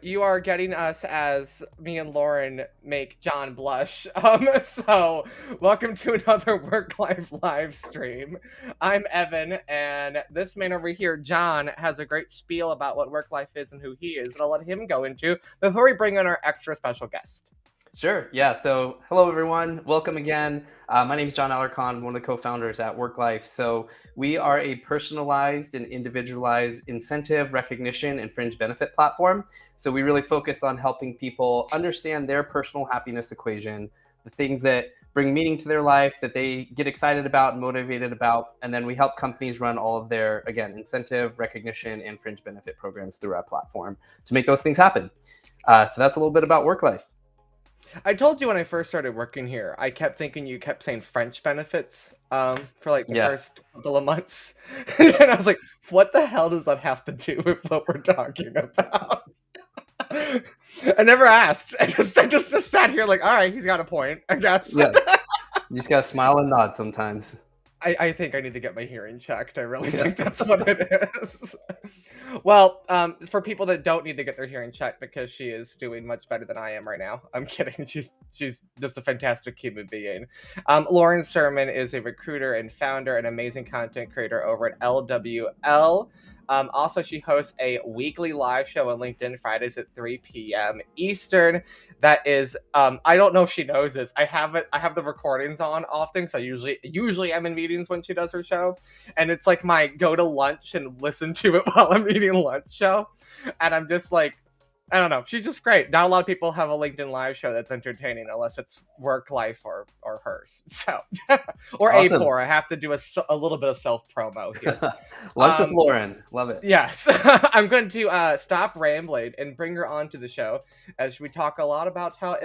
You are getting us as me and Lauren make John blush. So welcome to another Work Life live stream. I'm Evan, and this man over here, John, has a great spiel about what work life is and who he is, and I'll let him go into before we bring in our extra special guest. Sure. Yeah. So, hello, everyone. Welcome again. My name is John Alarcon, one of the co-founders at Worklyfe. So, we are a personalized and individualized incentive recognition and fringe benefit platform. So, we really focus on helping people understand their personal happiness equation, the things that bring meaning to their life, that they get excited about and motivated about. And then we help companies run all of their, again, incentive, recognition, and fringe benefit programs through our platform to make those things happen. So, that's a little bit about Worklyfe. I told you when I first started working here, I kept thinking you kept saying French benefits for like the Yeah. first couple of months. And I was like, what the hell does that have to do with what we're talking about? I never asked. I just sat here like, all right, he's got a point, I guess. Yeah. You just gotta smile and nod sometimes. I think I need to get my hearing checked. I really think that's what it is. Well, for people that don't need to get their hearing checked because she is doing much better than I am right now. I'm kidding. She's just a fantastic human being. Lauren Surman is a recruiter and founder and amazing content creator over at LWL. Also, she hosts a weekly live show on LinkedIn Fridays at 3 p.m. Eastern. That is, I don't know if she knows this. I have the recordings on often because I usually am in meetings when she does her show, and it's like my go to lunch and listen to it while I'm eating lunch show, and I'm just like, I don't know. She's just great. Not a lot of people have a LinkedIn live show that's entertaining unless it's work life or hers. So, or Awesome. A4. I have to do a little bit of self promo here. Lunch with Lauren. Love it. Yes, I'm going to stop rambling and bring her onto the show as we talk a lot about how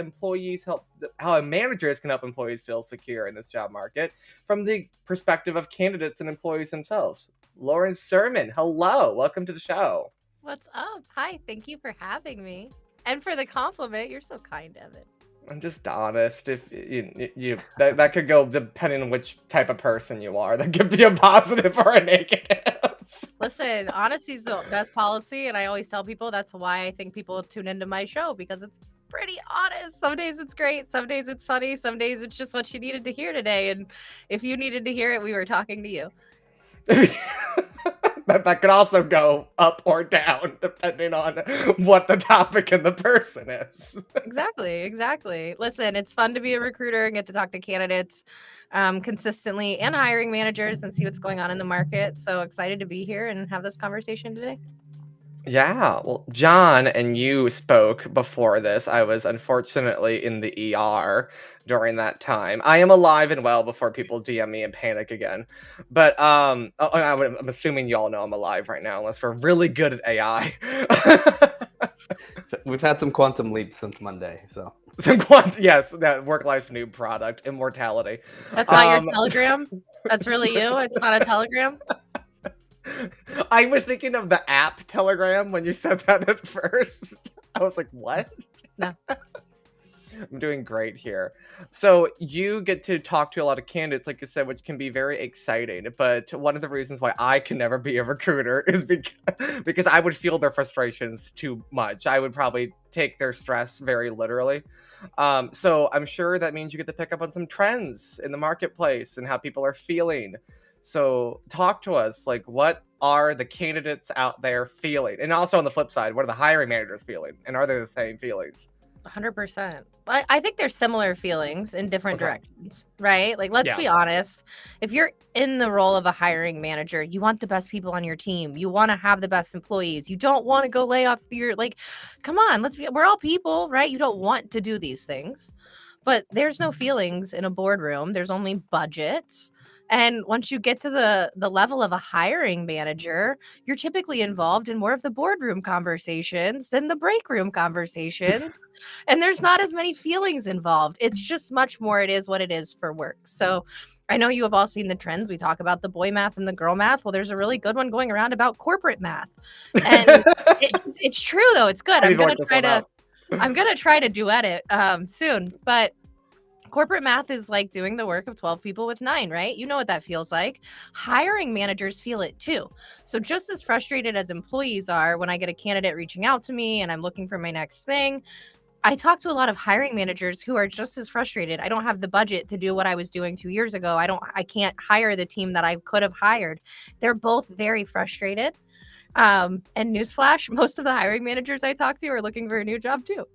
managers can help employees feel secure in this job market from the perspective of candidates and employees themselves. Lauren Surman, hello, welcome to the show. What's up? Hi, thank you for having me. And for the compliment. You're so kind, Evan. I'm just honest. If that could go depending on which type of person you are. That could be a positive or a negative. Listen, honesty's the best policy, and I always tell people that's why I think people tune into my show, because it's pretty honest. Some days it's great, some days it's funny, some days it's just what you needed to hear today. And if you needed to hear it, we were talking to you. that could also go up or down depending on what the topic and the person is. Exactly. Listen, it's fun to be a recruiter and get to talk to candidates consistently and hiring managers and see what's going on in the market. So excited to be here and have this conversation today. Yeah, well, John and you spoke before this. I was unfortunately in the ER during that time. I am alive and well before people DM me and panic again. But I'm assuming y'all know I'm alive right now, unless we're really good at AI. We've had some quantum leaps since Monday, so. Yes, that Worklife's new product, immortality. That's not your Telegram? That's really you? It's not a Telegram? I was thinking of the app Telegram when you said that at first. I was like, what? No. I'm doing great here. So you get to talk to a lot of candidates, like you said, which can be very exciting. But one of the reasons why I can never be a recruiter is because I would feel their frustrations too much. I would probably take their stress very literally. So I'm sure that means you get to pick up on some trends in the marketplace and how people are feeling. So talk to us, like, what are the candidates out there feeling? And also on the flip side, what are the hiring managers feeling? And are they the same feelings? 100%. I think there's similar feelings in different Okay. directions, right? Like, let's be honest. If you're in the role of a hiring manager, you want the best people on your team. You want to have the best employees. You don't want to go lay off come on, we're all people, right? You don't want to do these things. But there's no feelings in a boardroom. There's only budgets. And once you get to the level of a hiring manager, you're typically involved in more of the boardroom conversations than the break room conversations. And there's not as many feelings involved. It's just much more, it is what it is for work. So I know you have all seen the trends. We talk about the boy math and the girl math. Well, there's a really good one going around about corporate math. And it's true, though. It's good. I'm going to try to duet it soon. But Corporate math is like doing the work of 12 people with 9, right? You know what that feels like. Hiring managers feel it too. So just as frustrated as employees are when I get a candidate reaching out to me and I'm looking for my next thing, I talk to a lot of hiring managers who are just as frustrated. I don't have the budget to do what I was doing 2 years ago. I can't hire the team that I could have hired. They're both very frustrated. And newsflash, most of the hiring managers I talk to are looking for a new job too.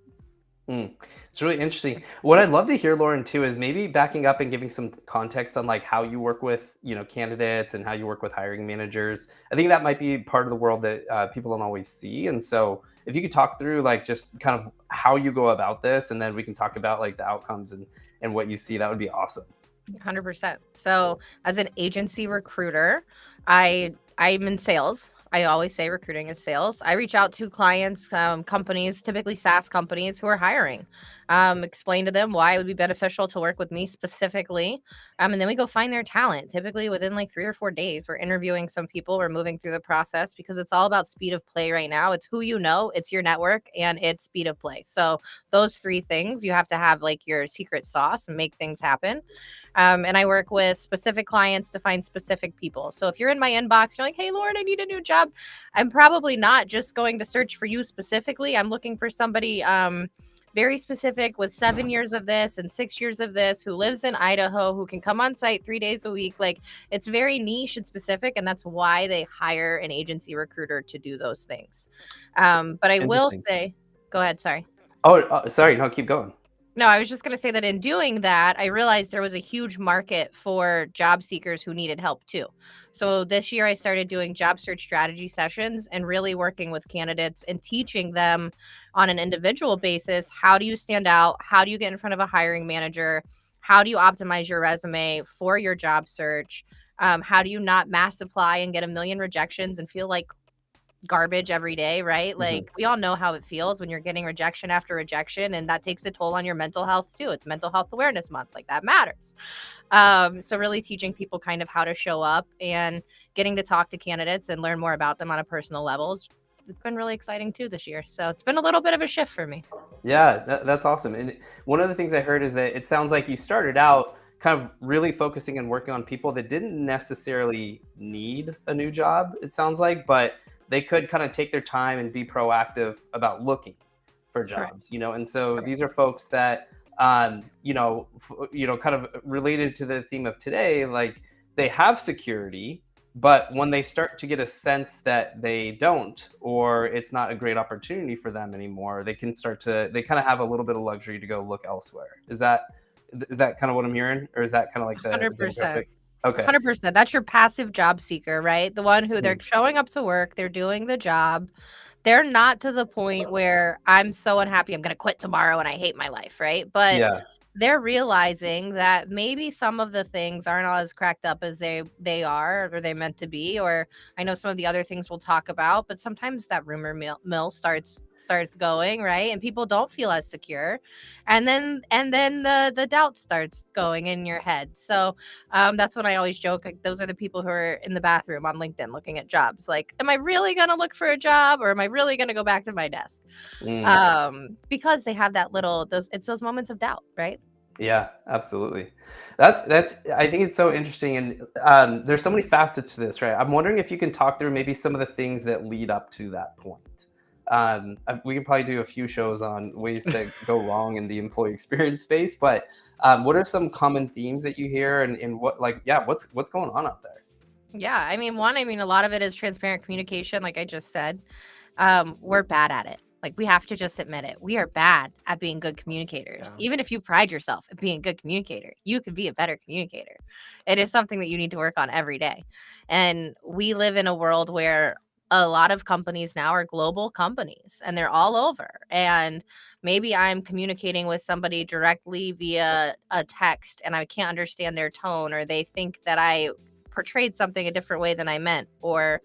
It's really interesting. What I'd love to hear, Lauren, too, is maybe backing up and giving some context on like how you work with, candidates and how you work with hiring managers. I think that might be part of the world that people don't always see. And so if you could talk through like just kind of how you go about this, and then we can talk about like the outcomes and what you see, that would be awesome. 100%. So as an agency recruiter, I'm in sales. I always say recruiting is sales. I reach out to clients, companies, typically SaaS companies who are hiring, explain to them why it would be beneficial to work with me specifically. And then we go find their talent. Typically within like 3 or 4 days, we're interviewing some people. We're moving through the process because it's all about speed of play right now. It's who you know, it's your network, and it's speed of play. So those 3 things, you have to have like your secret sauce and make things happen. And I work with specific clients to find specific people. So if you're in my inbox, you're like, hey, Lauren, I need a new job. I'm probably not just going to search for you specifically. I'm looking for somebody very specific with 7 years of this and 6 years of this, who lives in Idaho, who can come on site 3 days a week. Like, it's very niche and specific. And that's why they hire an agency recruiter to do those things. But I will say, go ahead. Sorry. Oh, sorry. No, keep going. No, I was just going to say that in doing that, I realized there was a huge market for job seekers who needed help too. So this year I started doing job search strategy sessions and really working with candidates and teaching them on an individual basis. How do you stand out? How do you get in front of a hiring manager? How do you optimize your resume for your job search? How do you not mass apply and get a million rejections and feel like garbage every day, right? Like, we all know how it feels when you're getting rejection after rejection, and that takes a toll on your mental health too. It's Mental Health Awareness Month. Like, that matters. So really teaching people kind of how to show up and getting to talk to candidates and learn more about them on a personal level. It's been really exciting too this year. So it's been a little bit of a shift for me. Yeah, that's awesome. And one of the things I heard is that it sounds like you started out kind of really focusing and working on people that didn't necessarily need a new job, it sounds like, but they could kind of take their time and be proactive about looking for jobs, and so these are folks that, kind of related to the theme of today, like they have security, but when they start to get a sense that they don't, or it's not a great opportunity for them anymore, they kind of have a little bit of luxury to go look elsewhere. Is that kind of what I'm hearing? Or is that kind of like the 100%. Okay. 100%. That's your passive job seeker, right? The one who they're showing up to work, they're doing the job. They're not to the point where I'm so unhappy, I'm going to quit tomorrow and I hate my life, right? But they're realizing that maybe some of the things aren't all as cracked up as they are or they meant to be. Or I know some of the other things we'll talk about, but sometimes that rumor mill starts going, right? And people don't feel as secure. And then the doubt starts going in your head. So that's when I always joke, like, those are the people who are in the bathroom on LinkedIn looking at jobs. Like, am I really going to look for a job, or am I really going to go back to my desk? Because they have that it's those moments of doubt, right? Yeah, absolutely. That's I think it's so interesting, and there's so many facets to this, right? I'm wondering if you can talk through maybe some of the things that lead up to that point. We can probably do a few shows on ways to go wrong in the employee experience space, but what are some common themes that you hear, and what's going on out there? Yeah, I mean, a lot of it is transparent communication, like I just said. We're bad at it. Like, we have to just admit it. We are bad at being good communicators. Yeah. Even if you pride yourself at being a good communicator, you could be a better communicator. It is something that you need to work on every day. And we live in a world where a lot of companies now are global companies and they're all over. And maybe I'm communicating with somebody directly via a text and I can't understand their tone, or they think that I portrayed something a different way than I meant, or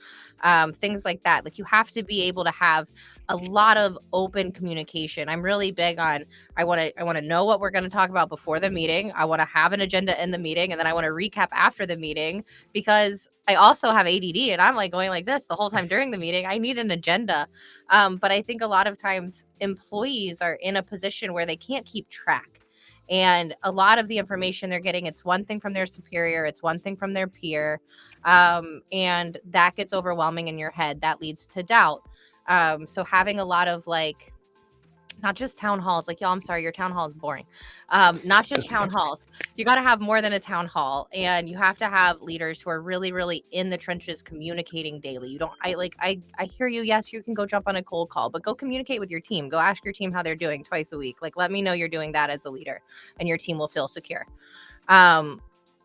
things like that. Like, you have to be able to have a lot of open communication. I'm really big on, I want to know what we're going to talk about before the meeting. I want to have an agenda in the meeting, and then I want to recap after the meeting, because I also have ADD and I'm like going like this the whole time during the meeting. I need an agenda. But I think a lot of times employees are in a position where they can't keep track. And a lot of the information they're getting, it's one thing from their superior, it's one thing from their peer. And that gets overwhelming in your head. That leads to doubt. So having a lot of like, not just town halls, like, y'all, I'm sorry, your town hall is boring. Not just town halls. You got to have more than a town hall, and you have to have leaders who are really, really in the trenches communicating daily. You don't, I hear you. Yes, you can go jump on a cold call, but go communicate with your team. Go ask your team how they're doing twice a week. Like, let me know you're doing that as a leader, and your team will feel secure.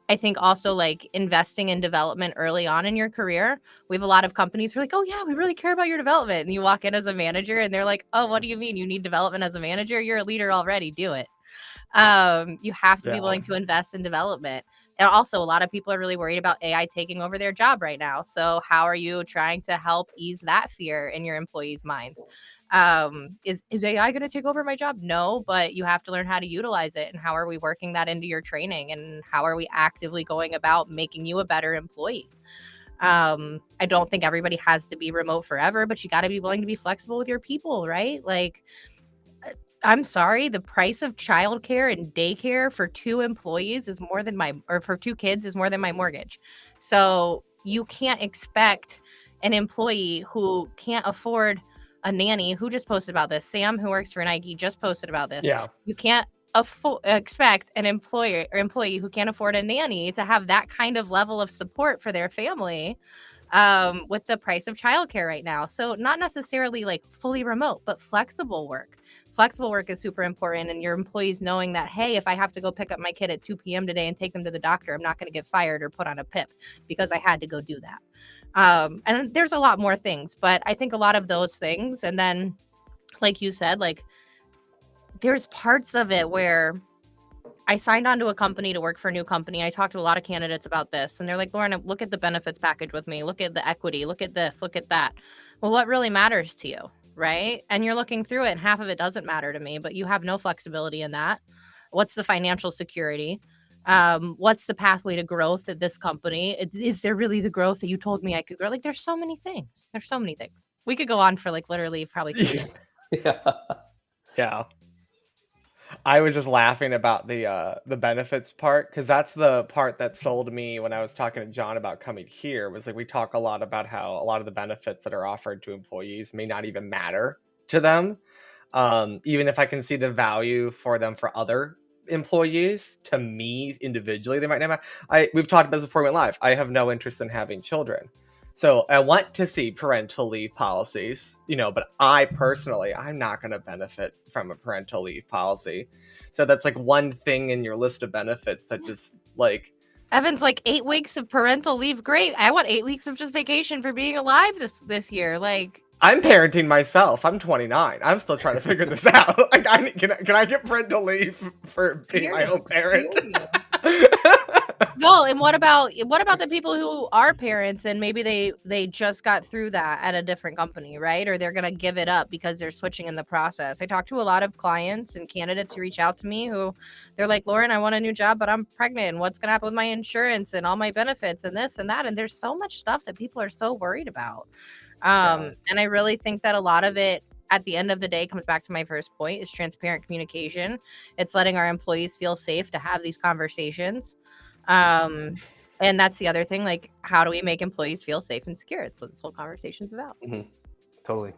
I think also like investing in development early on in your career. We have a lot of companies who are like, oh yeah, we really care about your development. And you walk in as a manager and they're like, oh, what do you mean you need development as a manager? You're a leader already, do it. You have to be willing to invest in development. And also a lot of people are really worried about AI taking over their job right now. So how are you trying to help ease that fear in your employees' minds? Is AI going to take over my job? No, but you have to learn how to utilize it. And how are we working that into your training? And how are we actively going about making you a better employee? I don't think everybody has to be remote forever, but you got to be willing to be flexible with your people, right? Like, I'm sorry, the price of childcare and daycare for 2 employees is more than for 2 kids is more than my mortgage. So you can't expect an employee who can't afford a nanny. Who just posted about this? Sam, who works for Nike, just posted about this. Yeah. You can't expect an employee who can't afford a nanny to have that kind of level of support for their family with the price of childcare right now. So not necessarily like fully remote, but flexible work. Flexible work is super important, and your employees knowing that, hey, if I have to go pick up my kid at 2 p.m. today and take them to the doctor, I'm not going to get fired or put on a PIP because I had to go do that. And there's a lot more things, but I think a lot of those things. And then, like you said, like there's parts of it where I signed on to a company to work for a new company. I talked to a lot of candidates about this, and they're like, Lauren, look at the benefits package with me. Look at the equity. Look at this. Look at that. Well, what really matters to you, right? And you're looking through it, and half of it doesn't matter to me, but you have no flexibility in that. What's the financial security? What's the pathway to growth at this company? Is there really the growth that you told me I could grow? Like, there's so many things. There's so many things. We could go on for like literally probably 2 weeks. Yeah. I was just laughing about the benefits part, because that's the part that sold me when I was talking to John about coming here. Was like, we talk a lot about how a lot of the benefits that are offered to employees may not even matter to them. Even if I can see the value for them for other employees, to me individually, they might not. We've talked about this before we went live. I have no interest in having children. So I want to see parental leave policies, but I personally, I'm not going to benefit from a parental leave policy. So that's like one thing in your list of benefits that just like... Evan's like 8 weeks of parental leave. Great. I want 8 weeks of just vacation for being alive this year. Like, I'm parenting myself. I'm 29. I'm still trying to figure this out. Like, can I get parental leave for being my own parent? No, and what about the people who are parents and maybe they just got through that at a different company, right? Or they're gonna give it up because they're switching in the process. I talk to a lot of clients and candidates who reach out to me who they're like, Lauren, I want a new job, but I'm pregnant, and what's gonna happen with my insurance and all my benefits and this and that. And there's so much stuff that people are so worried about. And I really think that a lot of it at the end of the day comes back to my first point, is transparent communication. It's letting our employees feel safe to have these conversations. And that's the other thing, like, how do we make employees feel safe and secure? It's what this whole conversation's about. Mm-hmm. Totally.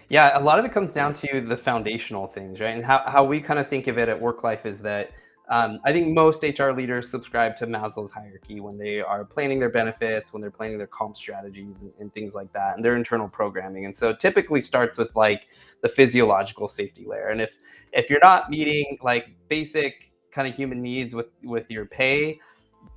Yeah, a lot of it comes down to the foundational things, right? And how we kind of think of it at Worklyfe is that I think most HR leaders subscribe to Maslow's hierarchy when they are planning their benefits, when they're planning their comp strategies and things like that, and their internal programming. And so it typically starts with like the physiological safety layer. And if you're not meeting like basic kind of human needs with your pay,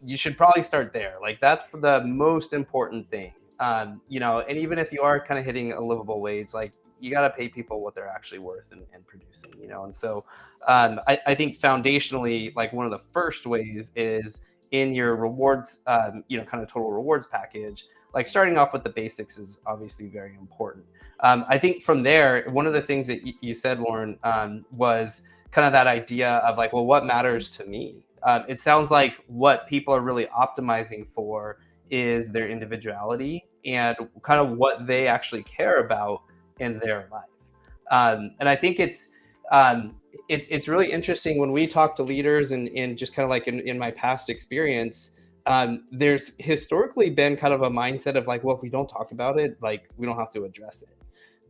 you should probably start there. Like, that's the most important thing. And even if you are kind of hitting a livable wage, like, you got to pay people what they're actually worth and producing, and so I think foundationally, like, one of the first ways is in your rewards, kind of total rewards package. Like, starting off with the basics is obviously very important. I think from there, one of the things that you said, Lauren, was kind of that idea of like, well, what matters to me? It sounds like what people are really optimizing for is their individuality and kind of what they actually care about in their life. And I think it's It's really interesting when we talk to leaders and just kind of like in my past experience, there's historically been kind of a mindset of like, well, if we don't talk about it, like we don't have to address it.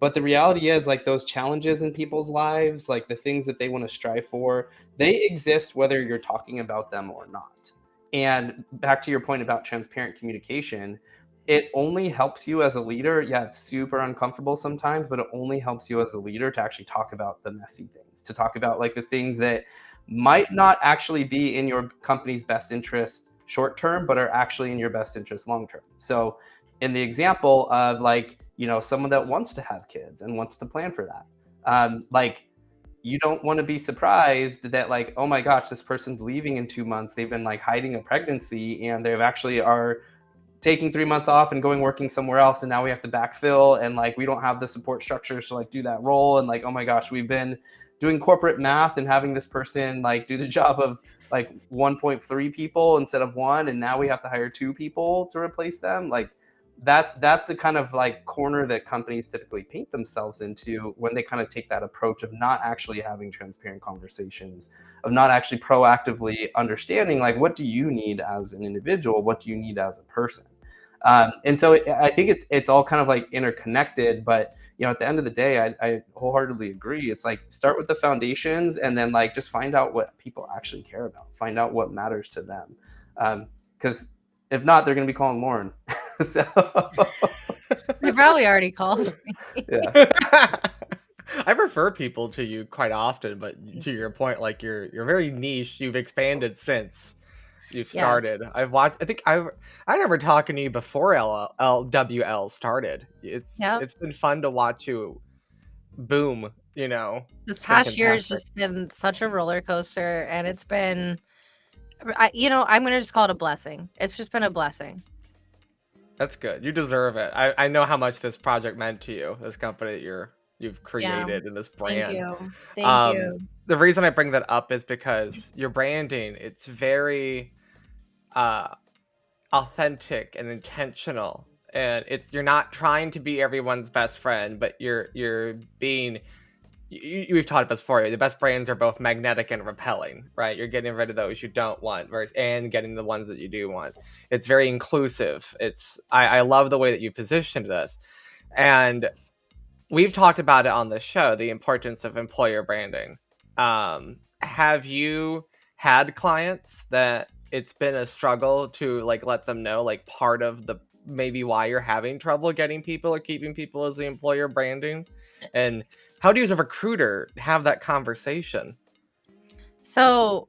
But the reality is, like, those challenges in people's lives, like the things that they want to strive for, they exist whether you're talking about them or not. And back to your point about transparent communication, it only helps you as a leader. Yeah, it's super uncomfortable sometimes, but it only helps you as a leader to actually talk about the messy things, to talk about like the things that might not actually be in your company's best interest short term, but are actually in your best interest long term. So in the example of like, someone that wants to have kids and wants to plan for that, like you don't want to be surprised that like, oh my gosh, this person's leaving in 2 months. They've been like hiding a pregnancy and they've actually are taking 3 months off and going working somewhere else. And now we have to backfill and like, we don't have the support structures to like do that role. And like, oh my gosh, we've been doing corporate math and having this person like do the job of like 1.3 people instead of one. And now we have to hire 2 people to replace them. Like that's the kind of like corner that companies typically paint themselves into when they kind of take that approach of not actually having transparent conversations, of not actually proactively understanding like, what do you need as an individual, what do you need as a person. And so I think it's all kind of like interconnected, but at the end of the day, I wholeheartedly agree. It's like, start with the foundations and then like just find out what people actually care about, find out what matters to them, because if not, they're going to be calling Lauren. So They probably already called me. Yeah. I refer people to you quite often, but to your point, like you're very niche. You've expanded since you've started. Yes. I've watched. I think I remember talking to you before LWL started. It's been fun to watch you boom. This It's been past year has fantastic. just been such a roller coaster, and it's been, I'm gonna just call it a blessing. It's just been a blessing. That's good. You deserve it. I know how much this project meant to you, this company that you've created and this brand. Thank you. The reason I bring that up is because your branding, it's very authentic and intentional. And you're not trying to be everyone's best friend, but you're being we've talked about this before. The best brands are both magnetic and repelling, right? You're getting rid of those you don't want, and getting the ones that you do want. It's very inclusive. I love the way that you positioned this, and we've talked about it on the show, the importance of employer branding. Have you had clients that it's been a struggle to like let them know, like part of the maybe why you're having trouble getting people or keeping people as the employer branding? And how do you as a recruiter have that conversation? So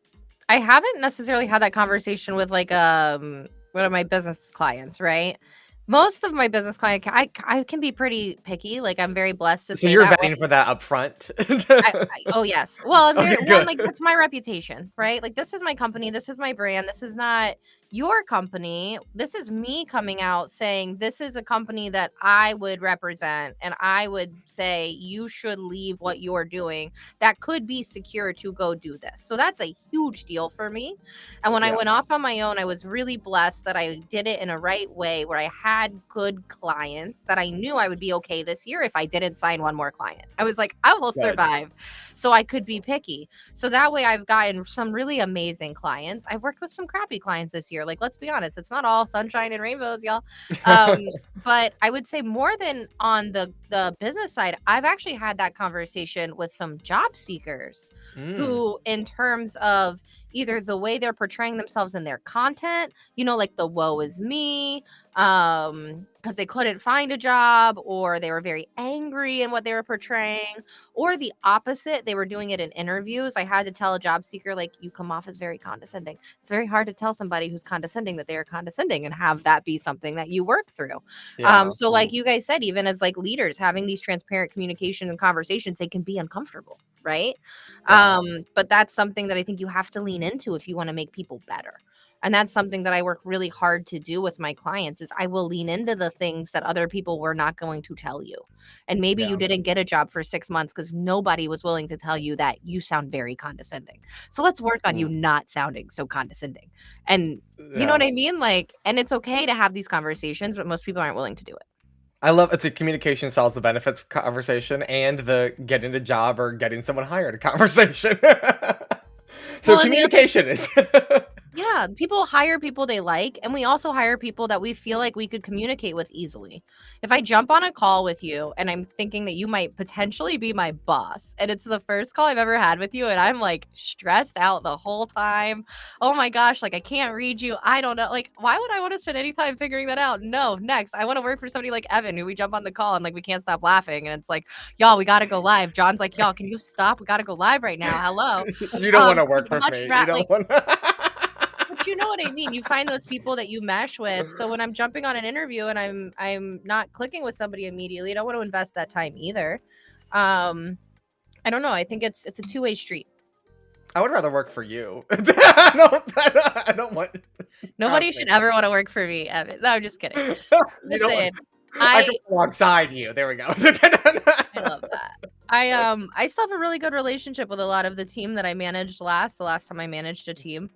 I haven't necessarily had that conversation with like one of my business clients, right? Most of my business clients, I can be pretty picky. Like, I'm very blessed to So say you're that vetting way. for that up front? Oh yes. Well, I'm very Okay, one, good. like that's my reputation, right? Like, this is my company, this is my brand, this is not your company. This is me coming out saying this is a company that I would represent, and I would say you should leave what you're doing that could be secure to go do this. So that's a huge deal for me. And when I went off on my own, I was really blessed that I did it in a right way, where I had good clients that I knew I would be okay this year if I didn't sign one more client. I was like, I will survive. So I could be picky. So that way I've gotten some really amazing clients. I've worked with some crappy clients this year. Like, let's be honest, it's not all sunshine and rainbows, y'all. But I would say more than on the business side, I've actually had that conversation with some job seekers who, in terms of either the way they're portraying themselves in their content, like the woe is me, because they couldn't find a job, or they were very angry in what they were portraying, or the opposite, they were doing it in interviews. I had to tell a job seeker, like, you come off as very condescending. It's very hard to tell somebody who's condescending that they are condescending and have that be something that you work through. So like you guys said, even as like leaders, having these transparent communication and conversations, they can be uncomfortable, right? But that's something that I think you have to lean into if you want to make people better. And that's something that I work really hard to do with my clients, is I will lean into the things that other people were not going to tell you. And maybe you didn't get a job for 6 months because nobody was willing to tell you that you sound very condescending. So let's work on you not sounding so condescending. And you know what I mean? Like, and it's okay to have these conversations, but most people aren't willing to do it. I love it's a communication solves the benefits conversation and the getting a job or getting someone hired conversation. So Well, and the other communication is Yeah, people hire people they like, and we also hire people that we feel like we could communicate with easily. If I jump on a call with you and I'm thinking that you might potentially be my boss, and it's the first call I've ever had with you, and I'm like stressed out the whole time. Oh my gosh, like I can't read you. I don't know. Like, why would I want to spend any time figuring that out? No, next. I want to work for somebody like Evan, who we jump on the call and like we can't stop laughing. And it's like, y'all, we gotta go live. John's like, y'all, can you stop? We gotta go live right now. Hello. you don't want to work with Much me. You like don't want but you know what I mean. You find those people that you mesh with. So when I'm jumping on an interview and I'm not clicking with somebody immediately, I don't want to invest that time either. I don't know. I think it's a two-way street. I would rather work for you. I don't want. Nobody should ever want to work for me, Evan. No, I'm just kidding. Listen, I can work alongside you. There we go. I love that. I still have a really good relationship with a lot of the team that I managed the last time I managed a team.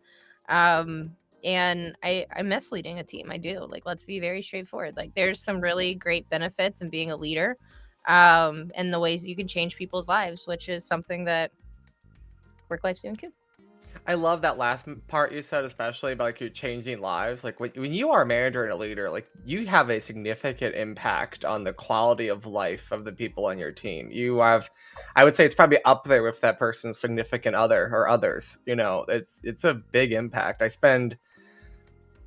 And I miss leading a team. I do. Like, let's be very straightforward. Like, there's some really great benefits in being a leader, and the ways you can change people's lives, which is something that Worklife's doing too. I love that last part you said, especially about like you changing lives. Like when you are a manager and a leader, like you have a significant impact on the quality of life of the people on your team. You have, I would say it's probably up there with that person's significant other or others. You know, it's a big impact. I spend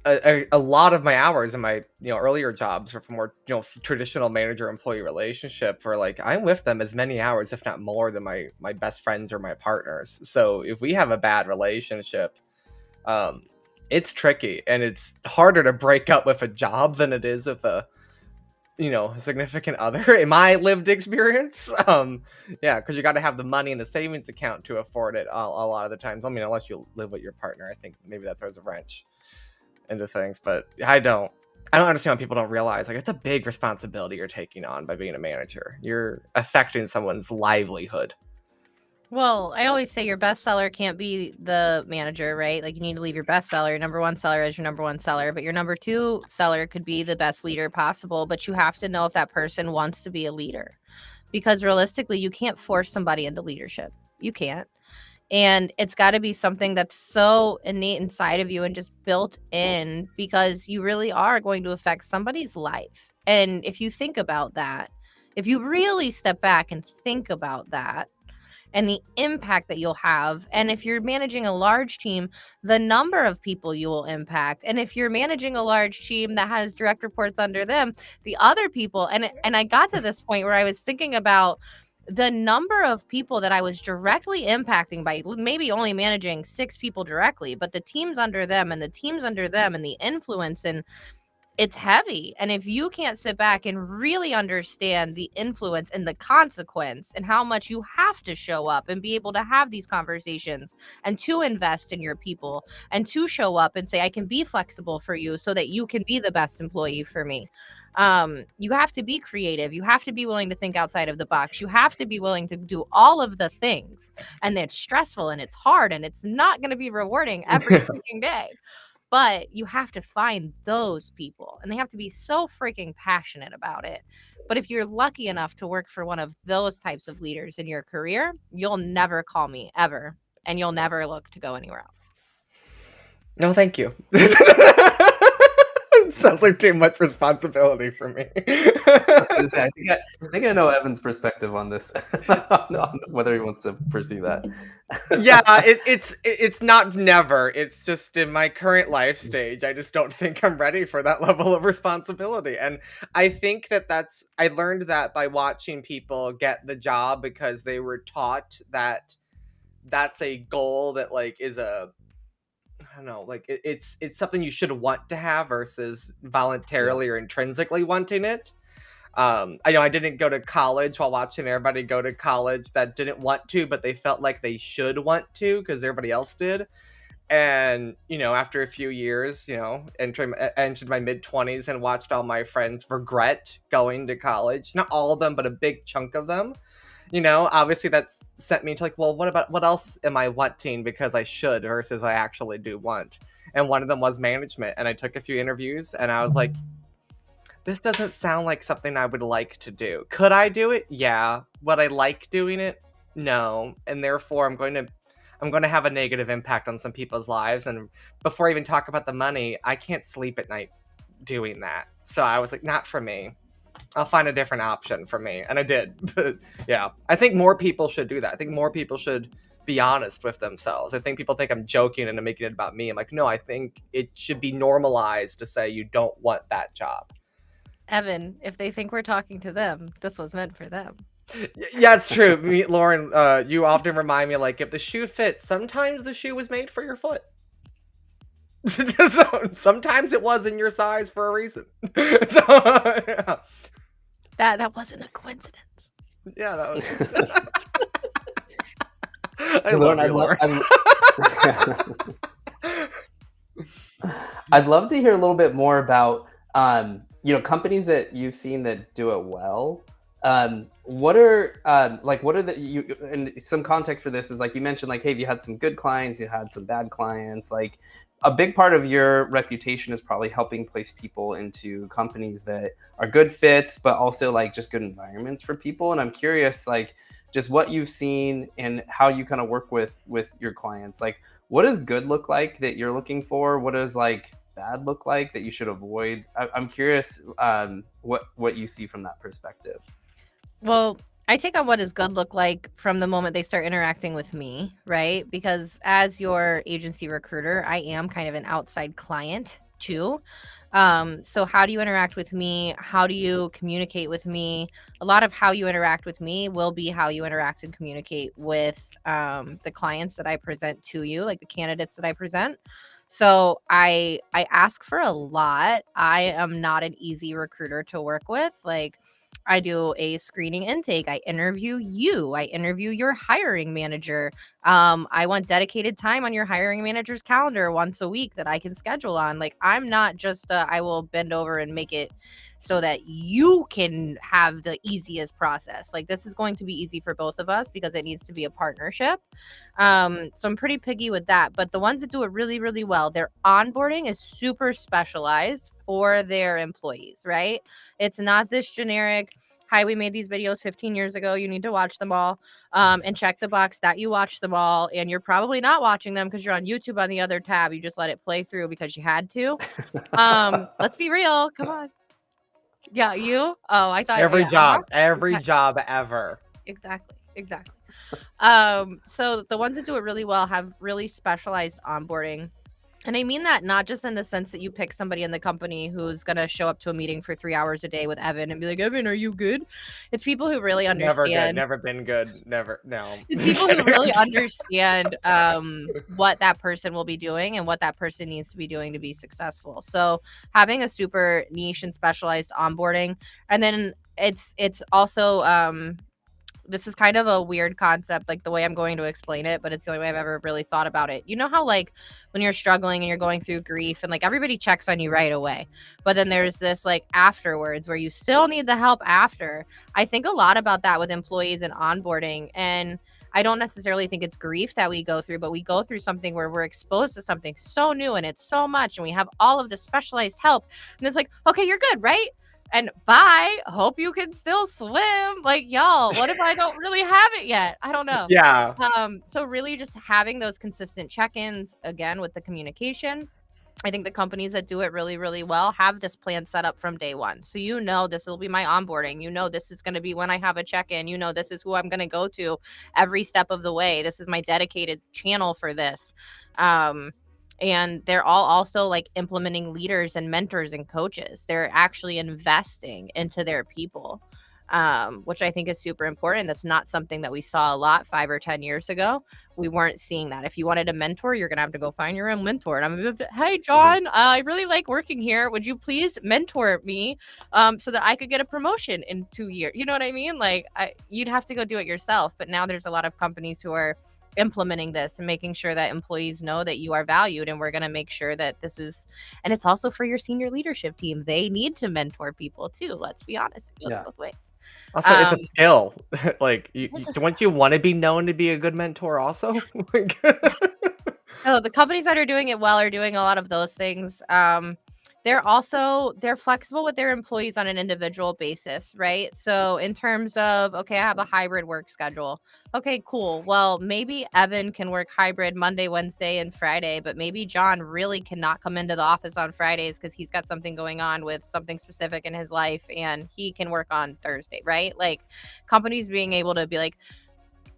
a lot of my hours in my earlier jobs or for more traditional manager employee relationship where like I'm with them as many hours if not more than my best friends or my partners. So if we have a bad relationship, it's tricky and it's harder to break up with a job than it is with a significant other in my lived experience. Yeah, because you got to have the money in the savings account to afford it a lot of the times. I mean, unless you live with your partner, I think maybe that throws a wrench into things, but I don't understand why people don't realize like it's a big responsibility you're taking on by being a manager. You're affecting someone's livelihood. Well, I always say your best seller can't be the manager, right? Like you need to leave your best seller, your number one seller as your number one seller, but your number two seller could be the best leader possible, but you have to know if that person wants to be a leader. Because realistically, you can't force somebody into leadership. You can't. And it's got to be something that's so innate inside of you and just built in because you really are going to affect somebody's life. And if you think about that, if you really step back and think about that and the impact that you'll have, and if you're managing a large team, the number of people you will impact. And if you're managing a large team that has direct reports under them, the other people, and I got to this point where I was thinking about the number of people that I was directly impacting by maybe only managing 6 people directly, but the teams under them and the teams under them and the influence, and it's heavy. And if you can't sit back and really understand the influence and the consequence and how much you have to show up and be able to have these conversations and to invest in your people and to show up and say, I can be flexible for you so that you can be the best employee for me. You have to be creative. You have to be willing to think outside of the box. You have to be willing to do all of the things. And it's stressful and it's hard and it's not going to be rewarding every freaking day. But you have to find those people and they have to be so freaking passionate about it. But if you're lucky enough to work for one of those types of leaders in your career, you'll never call me ever. And you'll never look to go anywhere else. No, thank you. Sounds like too much responsibility for me. I think I know Evan's perspective on this, on whether he wants to pursue that. Yeah, it's not never. It's just in my current life stage, I just don't think I'm ready for that level of responsibility. And I think I learned that by watching people get the job because they were taught that that's a goal that like is a I don't know, like it's something you should want to have versus voluntarily or intrinsically wanting it. I didn't go to college while watching everybody go to college that didn't want to, but they felt like they should want to because everybody else did. And after a few years, entered my mid-20s and watched all my friends regret going to college. Not all of them, but a big chunk of them. Obviously that's sent me to like, well, what else am I wanting because I should versus I actually do want? And one of them was management. And I took a few interviews and I was like, this doesn't sound like something I would like to do. Could I do it? Yeah. Would I like doing it? No. And therefore, I'm going to have a negative impact on some people's lives. And before I even talk about the money, I can't sleep at night doing that. So I was like, not for me. I'll find a different option for me. And I did. But yeah, I think more people should do that. I think more people should be honest with themselves. I think people think I'm joking and I'm making it about me. I'm like, no, I think it should be normalized to say you don't want that job. Evan, if they think we're talking to them, this was meant for them. Yeah, it's true. Lauren, you often remind me, like, if the shoe fits, sometimes the shoe was made for your foot. So, sometimes it was in your size for a reason. So, yeah. That wasn't a coincidence. Yeah, that was. I love you, Lauren. I'd love to hear a little bit more about companies that you've seen that do it well. What are and some context for this is, like, you mentioned, like, hey, you had some good clients, you had some bad clients. Like, a big part of your reputation is probably helping place people into companies that are good fits, but also like just good environments for people. And I'm curious, like, just what you've seen and how you kind of work with your clients. Like, what does good look like that you're looking for? What does like bad look like that you should avoid? I'm curious what you see from that perspective. Well, I take on what does good look like from the moment they start interacting with me, right? Because as your agency recruiter, I am kind of an outside client too. So how do you interact with me? How do you communicate with me? A lot of how you interact with me will be how you interact and communicate with the clients that I present to you, like the candidates that I present. So I ask for a lot. I am not an easy recruiter to work with. Like, I do a screening intake. I interview you. I interview your hiring manager. I want dedicated time on your hiring manager's calendar once a week that I can schedule on. Like, I'm not just I will bend over and make it so that you can have the easiest process. Like, this is going to be easy for both of us because it needs to be a partnership. So I'm pretty picky with that. But the ones that do it really, really well, their onboarding is super specialized for their employees, right? It's not this generic, hi, we made these videos 15 years ago. You need to watch them all and check the box that you watched them all. And you're probably not watching them because you're on YouTube on the other tab. You just let it play through because you had to. Let's be real. Come on. Yeah, you? Oh, I thought every job ever. Exactly. So the ones that do it really well have really specialized onboarding. And I mean that not just in the sense that you pick somebody in the company who's going to show up to a meeting for 3 hours a day with Evan and be like, Evan, are you good? It's people who really understand. Never been good. Never. No. It's people who really understand what that person will be doing and what that person needs to be doing to be successful. So having a super niche and specialized onboarding. And then it's also this is kind of a weird concept, like the way I'm going to explain it, but it's the only way I've ever really thought about it. You know how, like, when you're struggling and you're going through grief and like everybody checks on you right away, but then there's this like afterwards where you still need the help after. I think a lot about that with employees and onboarding. And I don't necessarily think it's grief that we go through, but we go through something where we're exposed to something so new and it's so much and we have all of this specialized help. And it's like, okay, you're good, right? And bye. Hope you can still swim. Like, y'all, what if I don't really have it yet? I don't know. Yeah. So really just having those consistent check-ins, again, with the communication. I think the companies that do it really, really well have this plan set up from day one. So you know this will be my onboarding. You know this is going to be when I have a check-in. You know this is who I'm going to go to every step of the way. This is my dedicated channel for this. And they're all also like implementing leaders and mentors and coaches. They're actually investing into their people, which I think is super important. That's not something that we saw a lot 5 or 10 years ago. We weren't seeing that. If you wanted a mentor, you're going to have to go find your own mentor. And I'm going to, hey, John, I really like working here. Would you please mentor me so that I could get a promotion in 2 years? You know what I mean? Like, you'd have to go do it yourself. But now there's a lot of companies who are implementing this and making sure that employees know that you are valued, and we're going to make sure that this is, and it's also for your senior leadership team. They need to mentor people too. Let's be honest, it goes both ways. Also, it's a skill. Like, don't you want to be known to be a good mentor also? Oh, the companies that are doing it well are doing a lot of those things. they're flexible with their employees on an individual basis, right? So in terms of, okay, I have a hybrid work schedule. Okay, cool. Well, maybe Evan can work hybrid Monday, Wednesday, and Friday, but maybe John really cannot come into the office on Fridays because he's got something going on with something specific in his life, and he can work on Thursday, right? Like, companies being able to be like,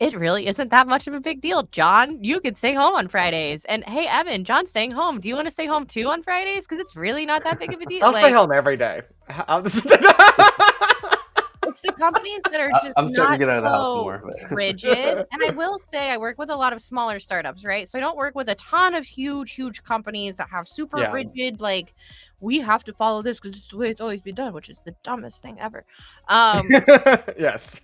it really isn't that much of a big deal. John, you can stay home on Fridays. And hey, Evan, John's staying home. Do you want to stay home too on Fridays? Because it's really not that big of a deal. I'll stay home every day. It's the companies that are just I'm starting not to get out of the house so more. But... rigid. And I will say I work with a lot of smaller startups, right? So I don't work with a ton of huge companies that have super rigid, like, we have to follow this because it's the way it's always been done, which is the dumbest thing ever. Yes.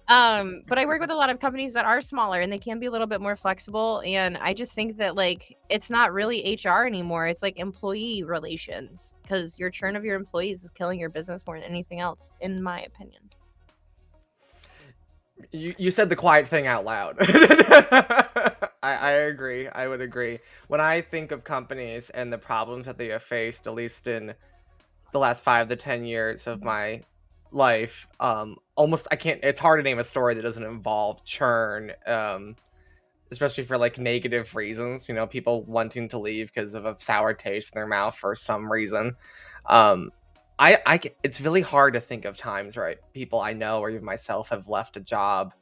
But I work with a lot of companies that are smaller and they can be a little bit more flexible. And I just think that, like, it's not really HR anymore. It's like employee relations, because your churn of your employees is killing your business more than anything else, in my opinion. You said the quiet thing out loud. I agree. I would agree. When I think of companies and the problems that they have faced, at least in the last 5 to 10 years of my life, it's hard to name a story that doesn't involve churn, especially for like negative reasons, people wanting to leave because of a sour taste in their mouth for some reason. It's really hard to think of times where people I know or even myself have left a job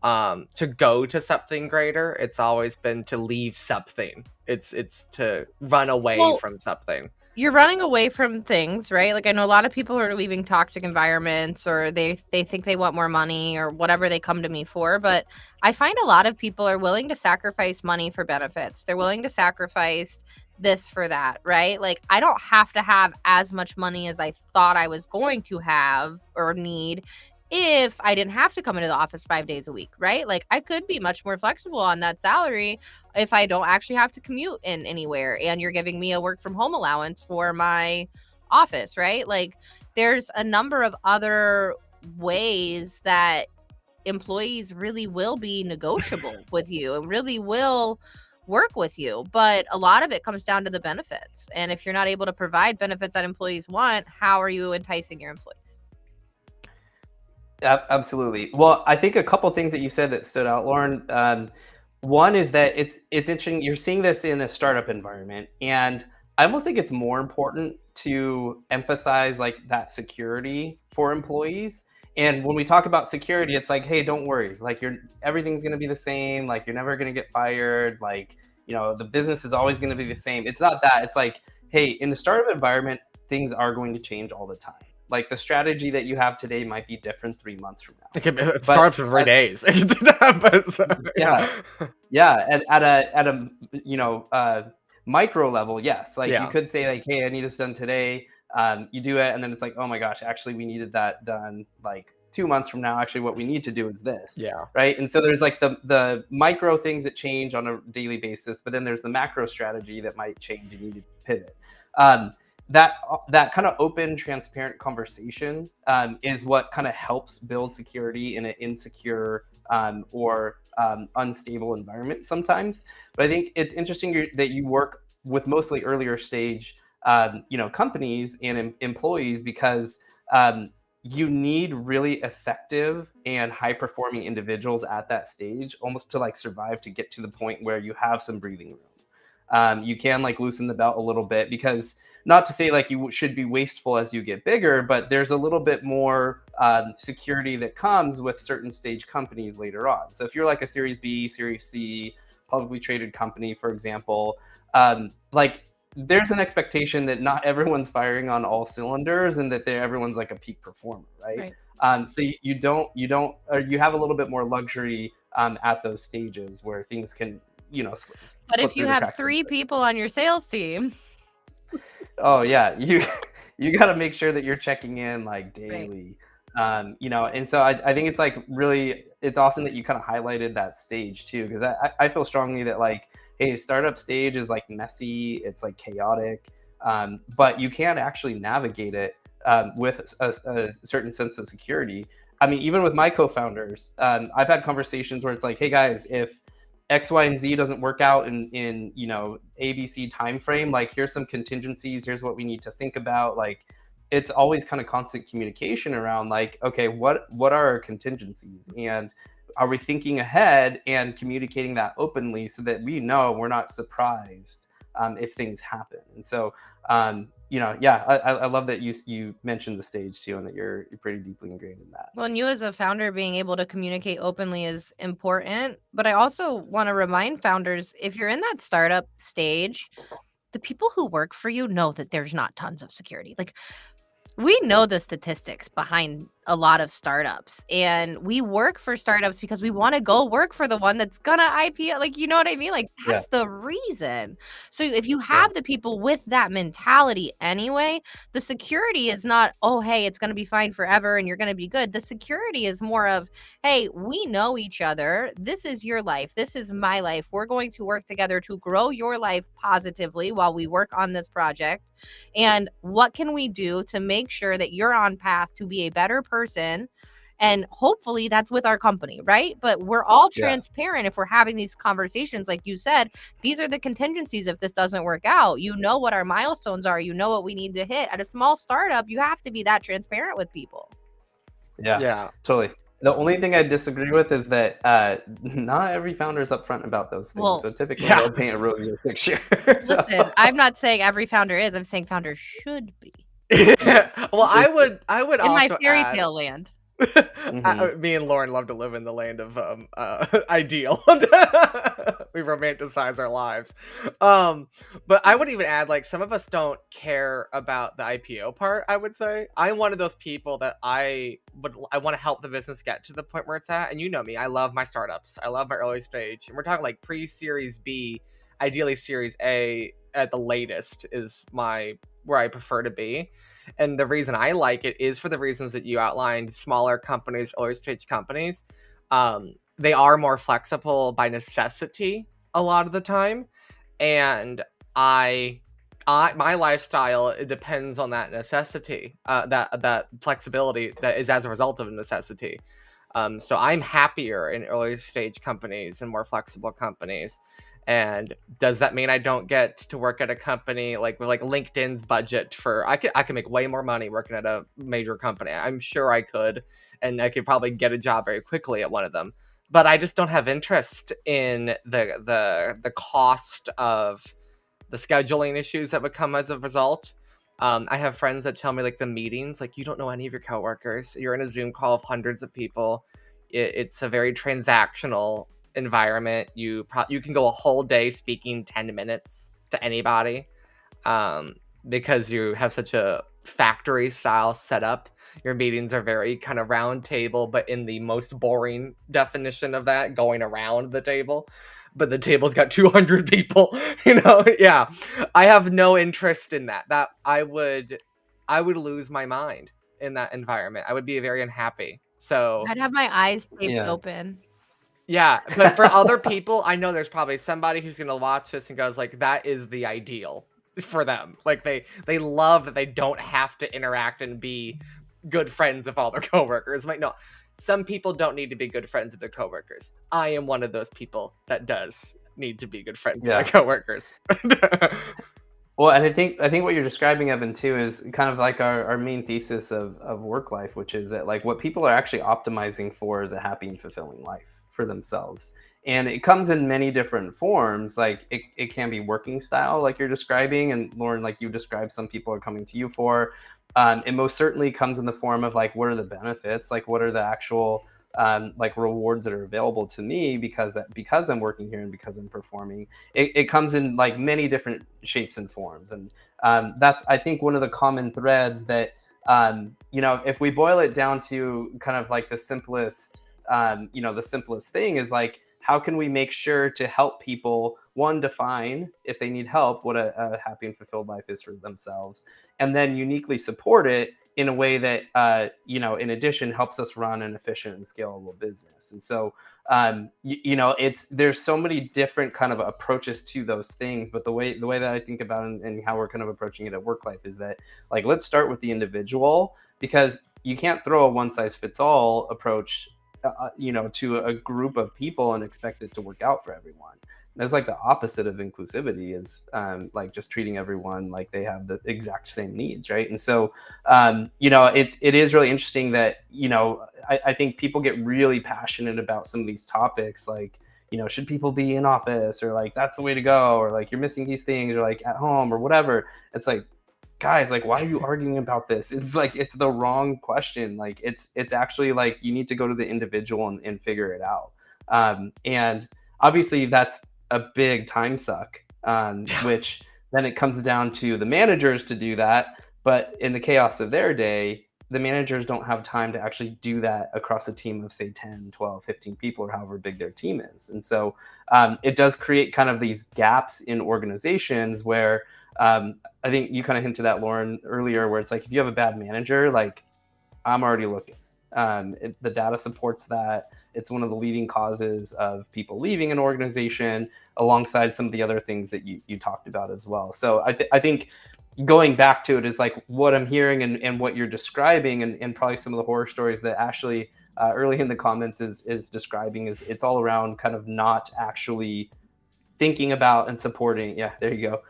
to go to something greater. It's always been to leave something. It's to run away from something. You're running away from things, right? Like, I know a lot of people who are leaving toxic environments, or they think they want more money or whatever they come to me for. But I find a lot of people are willing to sacrifice money for benefits. They're willing to sacrifice this for that, right? Like, I don't have to have as much money as I thought I was going to have or need if I didn't have to come into the office 5 days a week, right? Like, I could be much more flexible on that salary if I don't actually have to commute in anywhere, and you're giving me a work from home allowance for my office, right? Like, there's a number of other ways that employees really will be negotiable with you and really will work with you, but a lot of it comes down to the benefits. And if you're not able to provide benefits that employees want, how are you enticing your employees? Absolutely. Well, I think a couple things that you said that stood out, Lauren. One is that it's interesting. You're seeing this in a startup environment, and I almost think it's more important to emphasize like that security for employees. And when we talk about security, it's like, hey, don't worry. Like, everything's going to be the same. Like, you're never going to get fired. Like, the business is always going to be the same. It's not that. It's like, hey, in the startup environment, things are going to change all the time. Like, the strategy that you have today might be different 3 months from now. Startups for 3 days. Yeah. And at a micro level, yes. Like, you could say like, hey, I need this done today. You do it, and then it's like, oh my gosh, actually we needed that done like 2 months from now. Actually, what we need to do is this. Yeah. Right. And so there's like the micro things that change on a daily basis, but then there's the macro strategy that might change and you need to pivot. That kind of open, transparent conversation is what kind of helps build security in an insecure or unstable environment sometimes. But I think it's interesting that you work with mostly earlier stage companies and employees, because you need really effective and high performing individuals at that stage, almost to like survive, to get to the point where you have some breathing room. You can like loosen the belt a little bit, because not to say like you should be wasteful as you get bigger, but there's a little bit more security that comes with certain stage companies later on. So if you're like a Series B, Series C, publicly traded company, for example, like there's an expectation that not everyone's firing on all cylinders and that everyone's like a peak performer, right? So you have a little bit more luxury at those stages where things can, but if you have 3 people on your sales team. Oh yeah, you got to make sure that you're checking in like daily, right. And so I think it's like really, it's awesome that you kind of highlighted that stage too, because I feel strongly that like, hey, startup stage is like messy, it's like chaotic, but you can actually navigate it with a certain sense of security. I mean, even with my co-founders, I've had conversations where it's like, hey guys, if X, Y, and Z doesn't work out in ABC time frame, like here's some contingencies, here's what we need to think about. Like it's always kind of constant communication around like, okay, what are our contingencies, and are we thinking ahead and communicating that openly so that we know we're not surprised if things happen. And so I love that you mentioned the stage too, and that you're pretty deeply ingrained in that. Well, and you as a founder being able to communicate openly is important. But I also want to remind founders, if you're in that startup stage, the people who work for you know that there's not tons of security. Like, we know the statistics behind a lot of startups, and we work for startups because we want to go work for the one that's gonna IPO. Like, you know what I mean? Like, that's the reason. So if you have the people with that mentality anyway, the security is not, oh, hey, it's gonna be fine forever and you're gonna be good. The security is more of, hey, we know each other. This is your life. This is my life. We're going to work together to grow your life positively while we work on this project. And what can we do to make sure that you're on path to be a better person? And hopefully that's with our company, right? But we're all transparent if we're having these conversations. Like you said, these are the contingencies if this doesn't work out. You know what our milestones are. You know what we need to hit. At a small startup, you have to be that transparent with people. Yeah, totally. The only thing I disagree with is that not every founder is upfront about those things. Well, so typically they'll paint a rosier picture. Listen, I'm not saying every founder is. I'm saying founders should be. Well, I would in also my fairy add, tale land. Me and Lauren love to live in the land of ideal. We romanticize our lives. But I would even add, like, some of us don't care about the IPO part. I would say I'm one of those people that I want to help the business get to the point where it's at. And you know me, I love my startups. I love my early stage. And we're talking like pre-series B, ideally series A at the latest is where I prefer to be. And the reason I like it is for the reasons that you outlined. Smaller companies, early stage companies, they are more flexible by necessity a lot of the time. And my lifestyle, it depends on that necessity, that flexibility that is as a result of necessity. So I'm happier in early stage companies and more flexible companies. And does that mean I don't get to work at a company like with like LinkedIn's budget for I could make way more money working at a major company? I'm sure I could, and I could probably get a job very quickly at one of them. But I just don't have interest in the cost of the scheduling issues that would come as a result. I have friends that tell me like the meetings, like you don't know any of your coworkers. You're in a Zoom call of hundreds of people. It's a very transactional environment. You can go a whole day speaking 10 minutes to anybody because you have such a factory style setup. Your meetings are very kind of round table, but in the most boring definition of that, going around the table. But the table's got 200 people, Yeah, I have no interest in that. That I would lose my mind in that environment. I would be very unhappy. So I'd have my eyes taped open. Yeah, but for other people, I know there's probably somebody who's gonna watch this and goes like, that is the ideal for them. Like they love that they don't have to interact and be good friends with all their coworkers. Like, no, some people don't need to be good friends with their coworkers. I am one of those people that does need to be good friends with my coworkers. Well, and I think what you're describing, Evan, too, is kind of like our main thesis of Worklyfe, which is that like what people are actually optimizing for is a happy and fulfilling life for themselves. And it comes in many different forms. Like it can be working style, like you're describing, and Lauren, like you described, some people are coming to you for. It most certainly comes in the form of like, what are the benefits? Like, what are the actual like rewards that are available to me because I'm working here and because I'm performing. It comes in like many different shapes and forms, and that's, I think, one of the common threads that if we boil it down to kind of like the simplest thing is like, how can we make sure to help people, one, define if they need help what a happy and fulfilled life is for themselves, and then uniquely support it in a way that, in addition, helps us run an efficient and scalable business. And so, there's so many different kind of approaches to those things. But the way that I think about it and how we're kind of approaching it at Worklyfe is that, like, let's start with the individual, because you can't throw a one size fits all approach to a group of people and expect it to work out for everyone. That's like the opposite of inclusivity, is like just treating everyone like they have the exact same needs, right? And so, it is really interesting that, I think people get really passionate about some of these topics, like, should people be in office, or like, that's the way to go, or like, you're missing these things, or like at home, or whatever. It's like, guys, like, why are you arguing about this? It's like, it's the wrong question. Like, it's actually like, you need to go to the individual and figure it out. And obviously that's a big time suck, which then it comes down to the managers to do that. But in the chaos of their day, the managers don't have time to actually do that across a team of, say, 10, 12, 15 people, or however big their team is. And so it does create kind of these gaps in organizations where I think you kind of hinted at, Lauren, earlier, where it's like, if you have a bad manager, like, I'm already looking. The data supports that. It's one of the leading causes of people leaving an organization, alongside some of the other things that you talked about as well. So I think going back to it is like, what I'm hearing and what you're describing, and probably some of the horror stories that Ashley early in the comments is describing, is it's all around kind of not actually thinking about and supporting, there you go,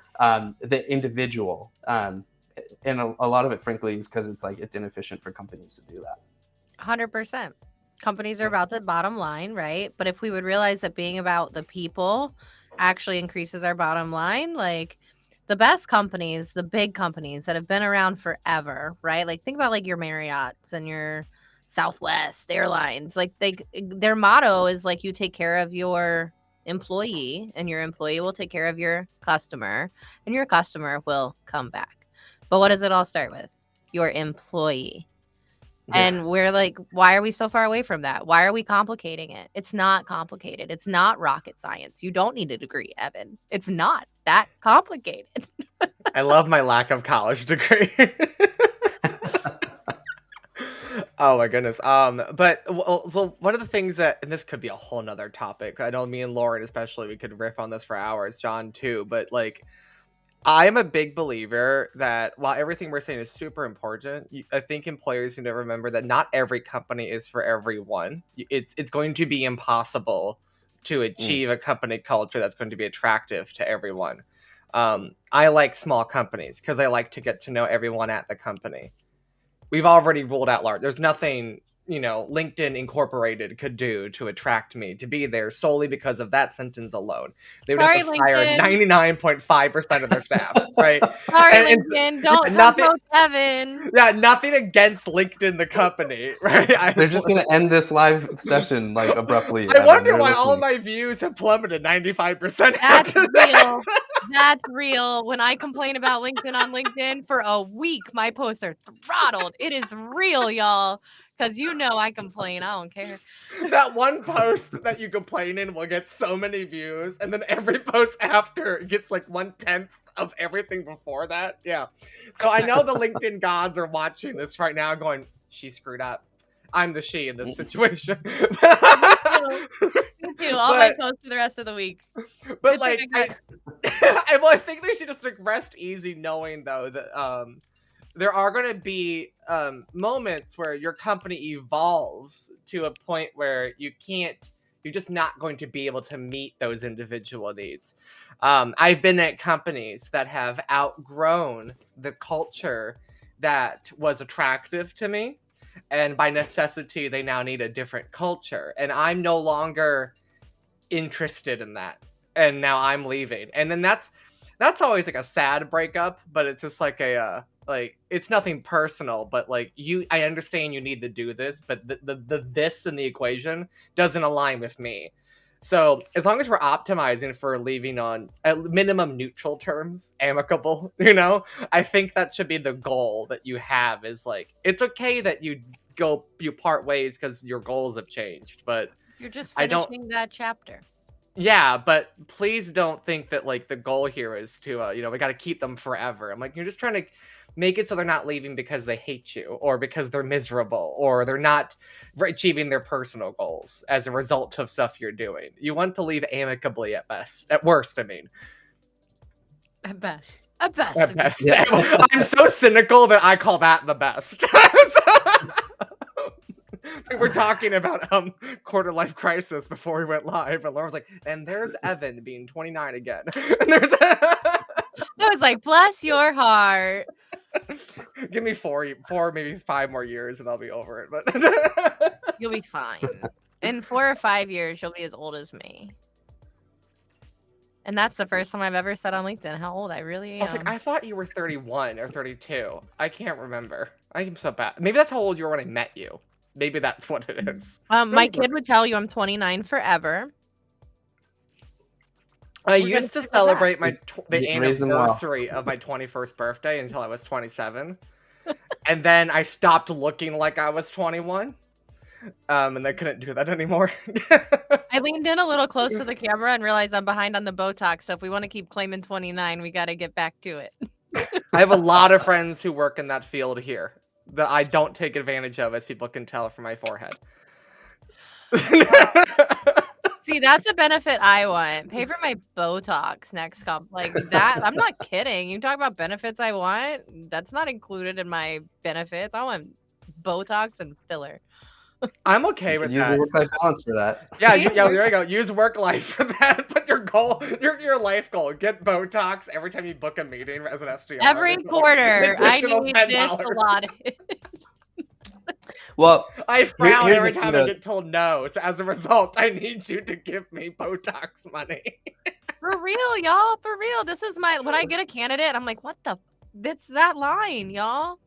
the individual. And a lot of it, frankly, is because it's like, it's inefficient for companies to do that. 100%. Companies are about the bottom line, right? But if we would realize that being about the people actually increases our bottom line, like the best companies, the big companies that have been around forever, right? Like, think about like your Marriott's and your Southwest Airlines. Like, their motto is like, you take care of your employee, and your employee will take care of your customer, and your customer will come back. But what does it all start with? Your employee. And we're like, why are we so far away from that? Why are we complicating it? It's not complicated. It's not rocket science. You don't need a degree, Evan. It's not that complicated. I love my lack of college degree. Oh my goodness. But well, one of the things that, and this could be a whole nother topic. I know me and Lauren especially, we could riff on this for hours, John too, but like, I am a big believer that while everything we're saying is super important, I think employers need to remember that not every company is for everyone. It's going to be impossible to achieve a company culture that's going to be attractive to everyone. I like small companies because I like to get to know everyone at the company. We've already ruled out large. There's nothing, LinkedIn Incorporated could do to attract me to be there solely because of that sentence alone. They would have to fire 99.5% of their staff, right? Sorry, LinkedIn, don't promote Evan. Yeah, nothing against LinkedIn, the company, right? They're just going to end this live session like abruptly. I wonder why all my views have plummeted 95%. That's real. That's real. When I complain about LinkedIn on LinkedIn for a week, my posts are throttled. It is real, y'all. Because I complain. I don't care. That one post that you complain in will get so many views, and then every post after gets like 1/10 of everything before that. Yeah. So I know the LinkedIn gods are watching this right now going, she screwed up. I'm the she in this situation. Me too. All my posts for the rest of the week. But like, I think they should just like rest easy knowing though that there are going to be moments where your company evolves to a point where you're just not going to be able to meet those individual needs. I've been at companies that have outgrown the culture that was attractive to me. And by necessity, they now need a different culture. And I'm no longer interested in that. And now I'm leaving. And then that's always like a sad breakup, but it's just like like, it's nothing personal, but like I understand you need to do this, but the this in the equation doesn't align with me. So as long as we're optimizing for leaving on at minimum neutral terms, amicable, I think that should be the goal that you have, is like, it's okay that you part ways because your goals have changed, but you're just finishing that chapter. Yeah, but please don't think that like the goal here is to, we got to keep them forever. I'm like, you're just trying to make it so they're not leaving because they hate you, or because they're miserable, or they're not achieving their personal goals as a result of stuff you're doing. You want to leave amicably at best. At worst, I mean. At best. At best. At best. Yeah. I'm so cynical that I call that the best. We were talking about quarter life crisis before we went live, and Laura was like, "And there's Evan being 29 again." And there's I was like, bless your heart. give me four, maybe 5 more years, and I'll be over it. But You'll be fine. In 4 or 5 years, you'll be as old as me. And that's the first time I've ever said on LinkedIn how old I really am. I was like, I thought you were 31 or 32. I can't remember. I'm so bad. Maybe that's how old you were when I met you. Maybe that's what it is. My kid would tell you I'm 29 forever. I used to celebrate the anniversary of my 21st birthday until I was 27. And then I stopped looking like I was 21. And I couldn't do that anymore. I leaned in a little close to the camera and realized I'm behind on the Botox. So if we want to keep claiming 29, we got to get back to it. I have a lot of friends who work in that field here that I don't take advantage of, as people can tell from my forehead. See, that's a benefit I want. Pay for my Botox next comp. Like that. I'm not kidding. You talk about benefits I want. That's not included in my benefits. I want Botox and filler. I'm okay with use that. Use work-life balance for that. Yeah, there you go. Use Worklyfe for that. Put your goal, your life goal. Get Botox every time you book a meeting as an SDR. Every quarter, I need this allotted. Well, I frown every time I get told no. So as a result, I need you to give me Botox money. For real, y'all. For real. This is when I get a candidate, I'm like, what the? It's that line, y'all.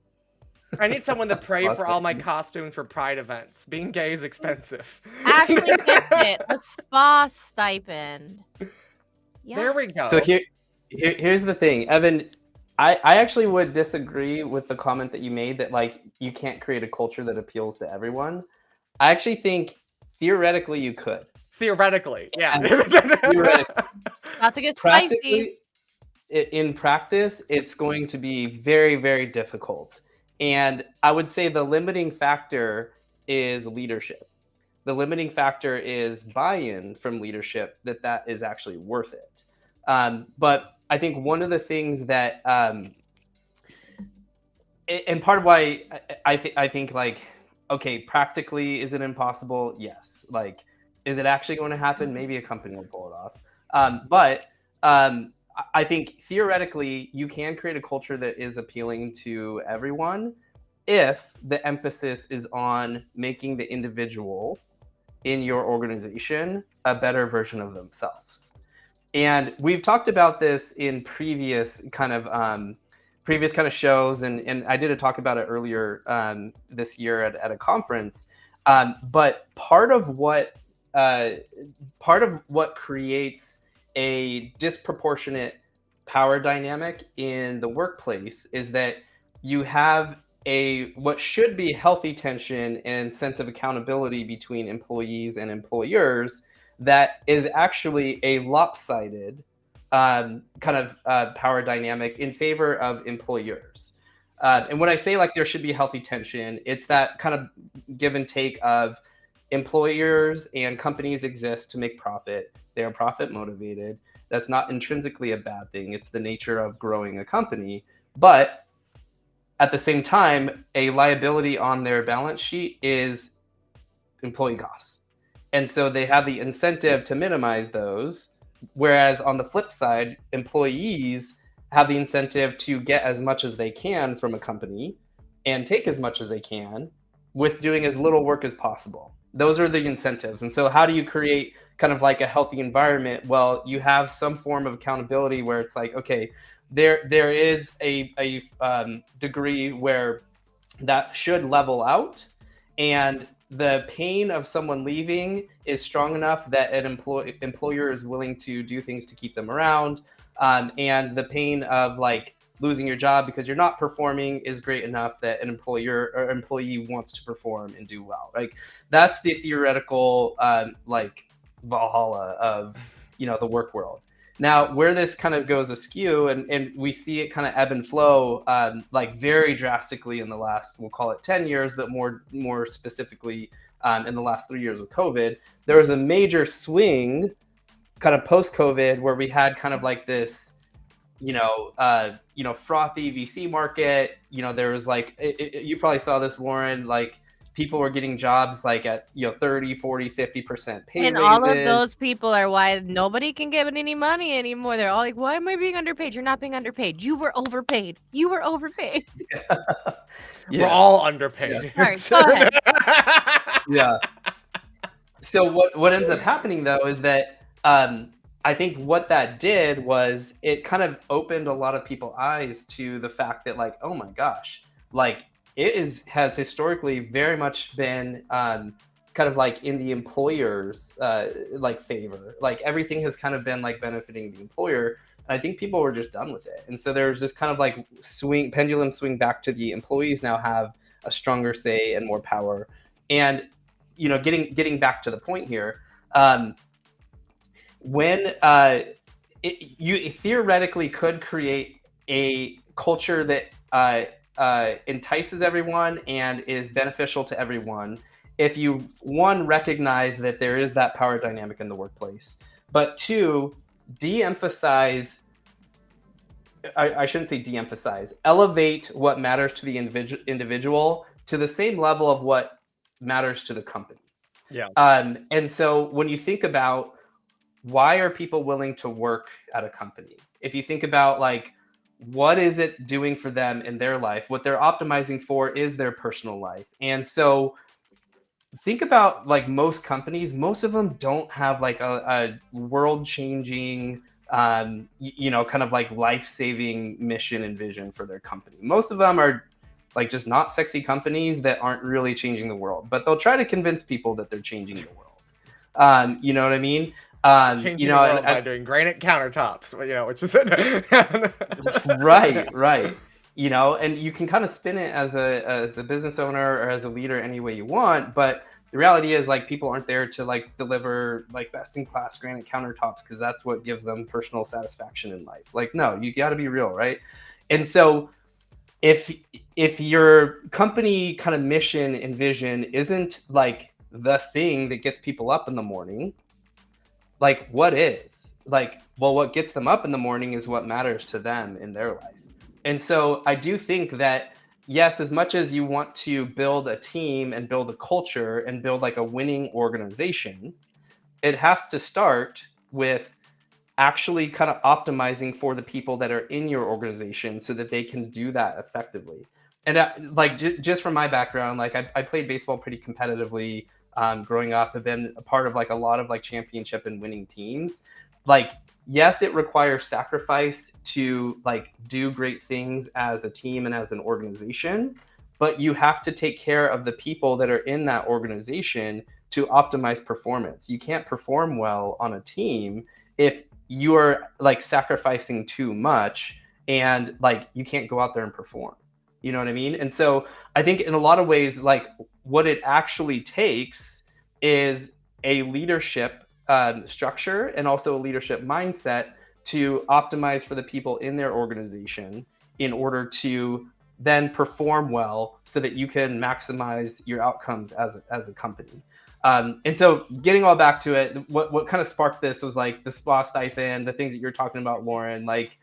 I need someone to pray for all my costumes for Pride events. Being gay is expensive. Ashley gets it. The spa stipend. Yeah. There we go. So here's the thing, Evan. I actually would disagree with the comment that you made that like you can't create a culture that appeals to everyone. I actually think theoretically you could. Theoretically, yeah. Theoretically. Not to get spicy. In practice, it's going to be very, very difficult. And I would say the limiting factor is leadership. The limiting factor is buy-in from leadership that is actually worth it. But I think one of the things that, and part of why I think like, okay, practically, is it impossible? Yes. Like, is it actually going to happen? Maybe a company will pull it off. But I think theoretically, you can create a culture that is appealing to everyone if the emphasis is on making the individual in your organization a better version of themselves. And we've talked about this in previous kind of shows, and I did a talk about it earlier this year at a conference. But part of what creates a disproportionate power dynamic in the workplace is that you have what should be healthy tension and sense of accountability between employees and employers that is actually a lopsided power dynamic in favor of employers. And when I say like there should be healthy tension, it's that kind of give and take of employers and companies exist to make profit. They are profit motivated. That's not intrinsically a bad thing. It's the nature of growing a company. But at the same time, a liability on their balance sheet is employee costs. And so they have the incentive to minimize those. Whereas on the flip side, employees have the incentive to get as much as they can from a company and take as much as they can with doing as little work as possible. Those are the incentives. And so how do you create kind of like a healthy environment? Well, you have some form of accountability where it's like, okay, there is a degree where that should level out, and the pain of someone leaving is strong enough that an employer is willing to do things to keep them around, and the pain of like losing your job because you're not performing is great enough that an employer or employee wants to perform and do well. Like that's the theoretical like Valhalla of the work world. Now, where this kind of goes askew, and we see it kind of ebb and flow, like very drastically in the last, we'll call it 10 years, but more specifically in the last 3 years of COVID, there was a major swing kind of post-COVID where we had kind of like this, frothy VC market. There was like, you probably saw this, Lauren, like people were getting jobs like at 30, 40, 50% pay and raises. all of those people are why nobody can get any money anymore. They're all like, why am I being underpaid? You're not being underpaid. You were overpaid. We're all underpaid. Sorry, go ahead. Yeah. So what ends up happening though is that I think what that did was it kind of opened a lot of people's eyes to the fact that like, oh my gosh, like has historically very much been kind of like in the employer's like favor. Like everything has kind of been like benefiting the employer. And I think people were just done with it. And so there's this kind of like pendulum swing back to the employees now have a stronger say and more power. And getting back to the point here, when you theoretically could create a culture that entices everyone and is beneficial to everyone if you, one, recognize that there is that power dynamic in the workplace, but two, de-emphasize, I shouldn't say de-emphasize, elevate what matters to the individual to the same level of what matters to the company. Yeah. And so when you think about why are people willing to work at a company, if you think about like, what is it doing for them in their life? What they're optimizing for is their personal life. And so think about like most companies, most of them don't have like a world-changing, kind of like life-saving mission and vision for their company. Most of them are like just not sexy companies that aren't really changing the world, but they'll try to convince people that they're changing the world. You know what I mean? Changing the world by doing granite countertops, which is it. Right. And you can kind of spin it as a business owner or as a leader any way you want, but the reality is like people aren't there to like deliver like best in class granite countertops because that's what gives them personal satisfaction in life. Like, no, you got to be real, right? And so if your company kind of mission and vision isn't like the thing that gets people up in the morning, like what is? Like, well, what gets them up in the morning is what matters to them in their life. And so I do think that, yes, as much as you want to build a team and build a culture and build like a winning organization, it has to start with actually kind of optimizing for the people that are in your organization so that they can do that effectively. And like just from my background, like I played baseball pretty competitively growing up. I've been a part of like a lot of like championship and winning teams. Like, yes, it requires sacrifice to like do great things as a team and as an organization, but you have to take care of the people that are in that organization to optimize performance. You can't perform well on a team if you are like sacrificing too much and like you can't go out there and perform. You know what I mean? And so I think in a lot of ways, like what it actually takes is a leadership structure and also a leadership mindset to optimize for the people in their organization in order to then perform well so that you can maximize your outcomes as a company. And so getting all back to it, what kind of sparked this was like the SPA stipend, the things that you're talking about, Lauren. Like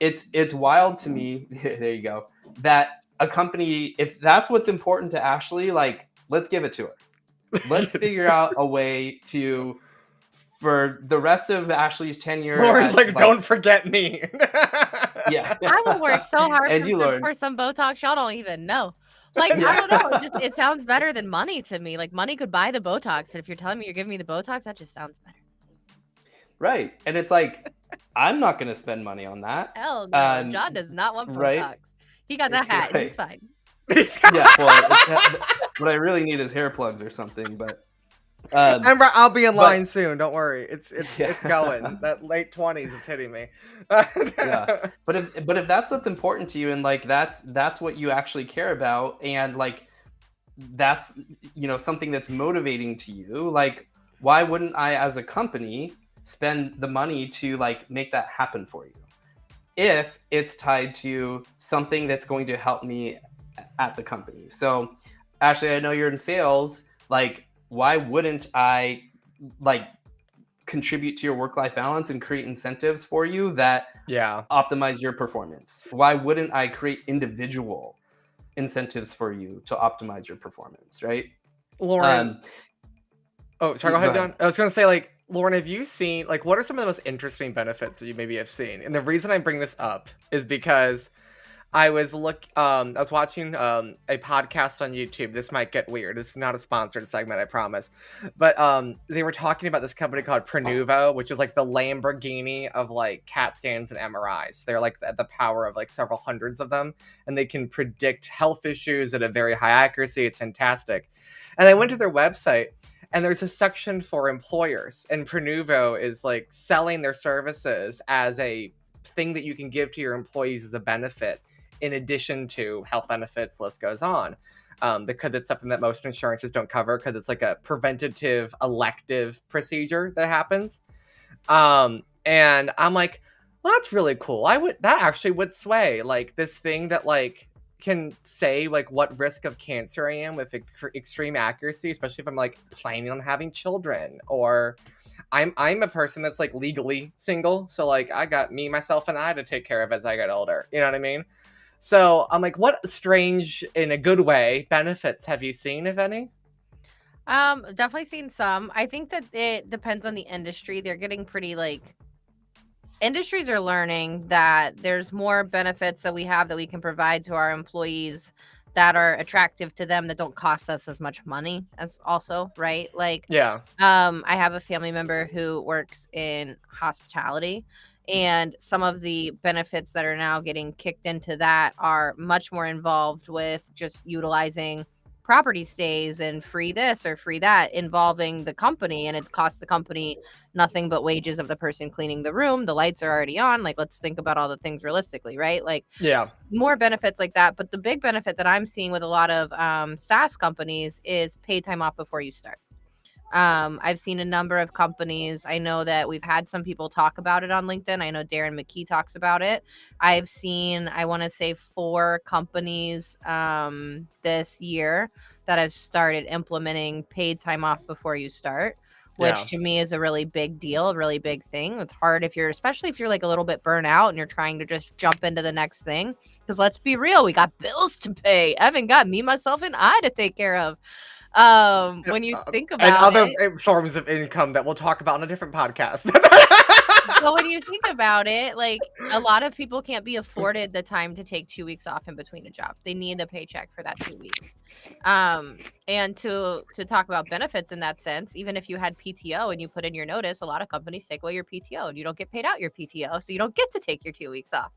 it's wild to me, there you go, that a company, if that's what's important to Ashley, like let's give it to her. Let's figure out a way to, for the rest of Ashley's tenure. Lauren's like, don't forget me. Yeah. I will work so hard And for some Botox. Y'all don't even know. Like, I don't know. It sounds better than money to me. Like, money could buy the Botox, but if you're telling me you're giving me the Botox, that just sounds better. Right. And it's like, I'm not going to spend money on that. Hell no. John does not want Botox. Right? He got that hat. Right. He's fine. Yeah. Well, what I really need is hair plugs or something, but. I'll be in line soon. Don't worry. It's going. That late 20s is hitting me. Yeah. But if that's what's important to you and like that's what you actually care about and like that's something that's motivating to you, like why wouldn't I as a company spend the money to like make that happen for you if it's tied to something that's going to help me at the company? So Ashley, I know you're in sales, like why wouldn't I like contribute to your work-life balance and create incentives for you that optimize your performance? Why wouldn't I create individual incentives for you to optimize your performance, right? Lauren. Oh, sorry, go ahead, John. I was going to say, like, Lauren, have you seen, like, what are some of the most interesting benefits that you maybe have seen? And the reason I bring this up is because I was watching a podcast on YouTube. This might get weird. This is not a sponsored segment, I promise. But they were talking about this company called Prenuvo, which is like the Lamborghini of like CAT scans and MRIs. They're like at the power of like several hundreds of them, and they can predict health issues at a very high accuracy. It's fantastic. And I went to their website, and there's a section for employers, and Prenuvo is like selling their services as a thing that you can give to your employees as a benefit in addition to health benefits. List goes on, because it's something that most insurances don't cover, because it's like a preventative elective procedure that happens. And I'm like, well, that's really cool. That actually would sway like this thing that like can say like what risk of cancer I am with extreme accuracy, especially if I'm like planning on having children, or I'm a person that's like legally single, so like I got me, myself, and I to take care of as I get older. You know what I mean? So I'm like, what strange, in a good way, benefits have you seen, if any? Definitely seen some. I think that it depends on the industry. They're getting pretty like industries are learning that there's more benefits that we have that we can provide to our employees that are attractive to them that don't cost us as much money as also, right? Like, yeah. I have a family member who works in hospitality, and some of the benefits that are now getting kicked into that are much more involved with just utilizing property stays and free this or free that involving the company, and it costs the company nothing but wages of the person cleaning the room. The lights are already on. Like, let's think about all the things realistically, right? Like, yeah, more benefits like that. But the big benefit that I'm seeing with a lot of SaaS companies is paid time off before you start. I've seen a number of companies. I know that we've had some people talk about it on LinkedIn. I know Darren McKee talks about it. I've seen, I want to say 4 companies this year that have started implementing paid time off before you start, which to me is a really big deal, a really big thing. It's hard especially if you're like a little bit burnt out and you're trying to just jump into the next thing. Because let's be real, we got bills to pay. Evan got me, myself, and I to take care of. When you think about and other forms of income that we'll talk about on a different podcast. But when you think about it, like, a lot of people can't be afforded the time to take 2 weeks off in between a job. They need a paycheck for that 2 weeks. And to talk about benefits in that sense, even if you had PTO and you put in your notice, a lot of companies take away your PTO and you don't get paid out your PTO, so you don't get to take your 2 weeks off.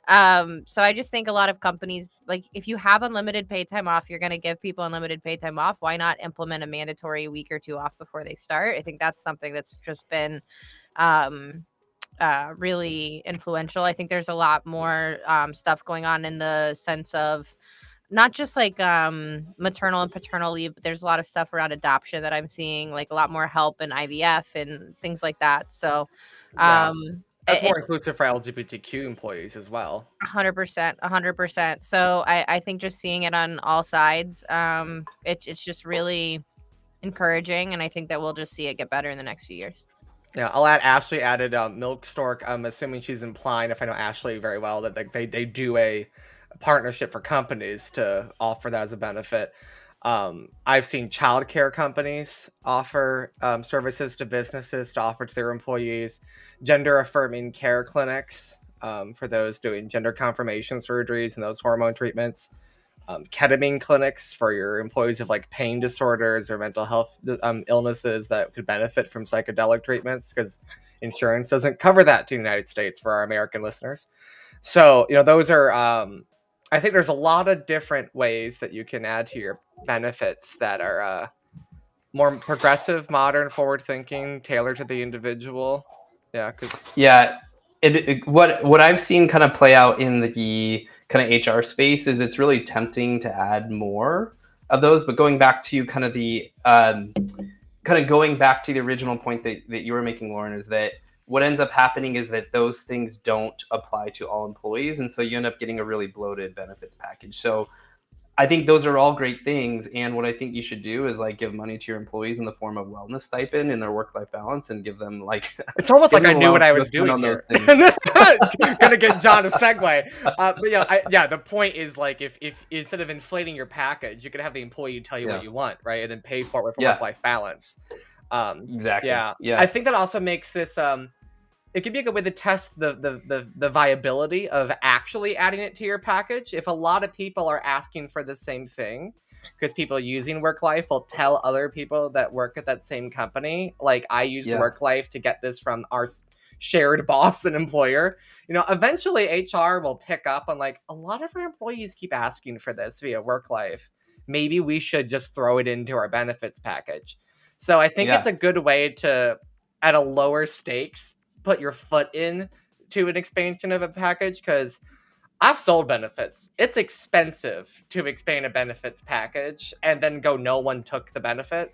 So I just think a lot of companies, like, if you have unlimited paid time off, you're going to give people unlimited paid time off. Why not implement a mandatory week or 2 off before they start? I think that's something that's just been really influential. I think there's a lot more stuff going on in the sense of not just like maternal and paternal leave, but there's a lot of stuff around adoption that I'm seeing, like a lot more help in IVF and things like that. So that's more inclusive for LGBTQ employees as well. 100%. So I think just seeing it on all sides, it's just really encouraging, and I think that we'll just see it get better in the next few years. Yeah, I'll add. Ashley added Milk Stork. I'm assuming she's implying, if I know Ashley very well, that like they do a partnership for companies to offer that as a benefit. I've seen childcare companies offer services to businesses to offer to their employees, gender affirming care clinics for those doing gender confirmation surgeries and those hormone treatments, ketamine clinics for your employees of like pain disorders or mental health illnesses that could benefit from psychedelic treatments, because insurance doesn't cover that in the United States for our American listeners. So, those are, I think there's a lot of different ways that you can add to your benefits that are more progressive, modern, forward-thinking, tailored to the individual. What I've seen kind of play out in the kind of HR space is it's really tempting to add more of those. But going back to kind of the going back to the original point that you were making, Lauren, is that what ends up happening is that those things don't apply to all employees, and so you end up getting a really bloated benefits package. So I think those are all great things. And what I think you should do is like give money to your employees in the form of wellness stipend in their work-life balance and give them like it's almost like I knew what I was allowance to go doing spend here. on those things. Gonna get John a segue. But the point is like if instead of inflating your package, you could have the employee tell you what you want, right? And then pay for it with work-life balance. Exactly. Yeah. Yeah. I think that also makes this it could be a good way to test the viability of actually adding it to your package. If a lot of people are asking for the same thing, because people using Worklyfe will tell other people that work at that same company, like I used Worklyfe to get this from our shared boss and employer. You know, eventually HR will pick up on like a lot of our employees keep asking for this via Worklyfe. Maybe we should just throw it into our benefits package. So I think it's a good way to, at a lower stakes, put your foot in to an expansion of a package, because I've sold benefits. It's expensive to expand a benefits package and then go, no one took the benefit.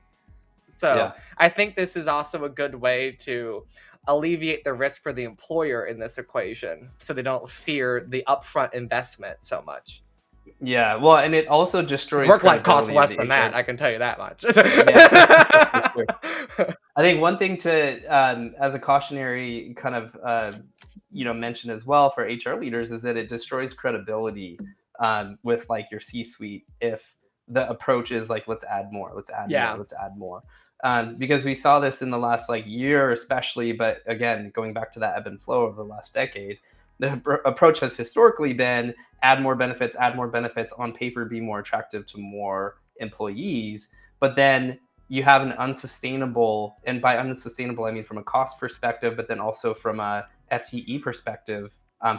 So I think this is also a good way to alleviate the risk for the employer in this equation, so they don't fear the upfront investment so much. Yeah, well, and it also destroys Work-life costs less than that, I can tell you that much. I think one thing to, as a cautionary kind of, mention as well for HR leaders is that it destroys credibility with like your C-suite if the approach is like, let's add more, let's add more, let's add more. Because we saw this in the last like year, especially, but again, going back to that ebb and flow over the last decade, the approach has historically been add more benefits, on paper, be more attractive to more employees. But then you have an unsustainable, and by unsustainable, I mean from a cost perspective, but then also from a FTE perspective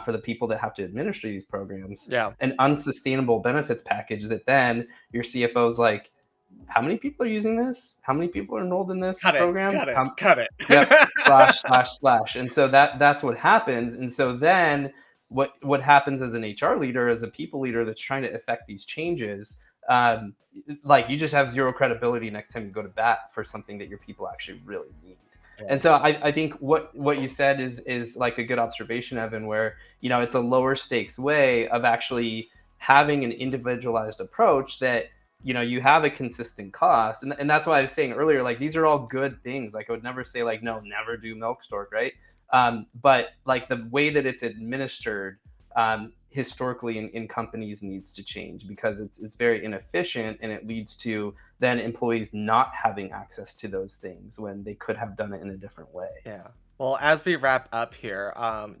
for the people that have to administer these programs, an unsustainable benefits package that then your CFO is like, how many people are using this? How many people are enrolled in this program? Cut it. Yep. ///. And so that's what happens. And so then what happens as an HR leader, as a people leader that's trying to effect these changes, like you just have zero credibility next time you go to bat for something that your people actually really need. And so I think what you said is like a good observation, Evan, where, you know, it's a lower stakes way of actually having an individualized approach that, you know, you have a consistent cost. And that's why I was saying earlier, like, these are all good things. Like, I would never say like, no, never do milk stork, right? But like the way that it's administered historically in companies needs to change, because it's very inefficient, and it leads to then employees not having access to those things when they could have done it in a different way. Yeah. Well, as we wrap up here,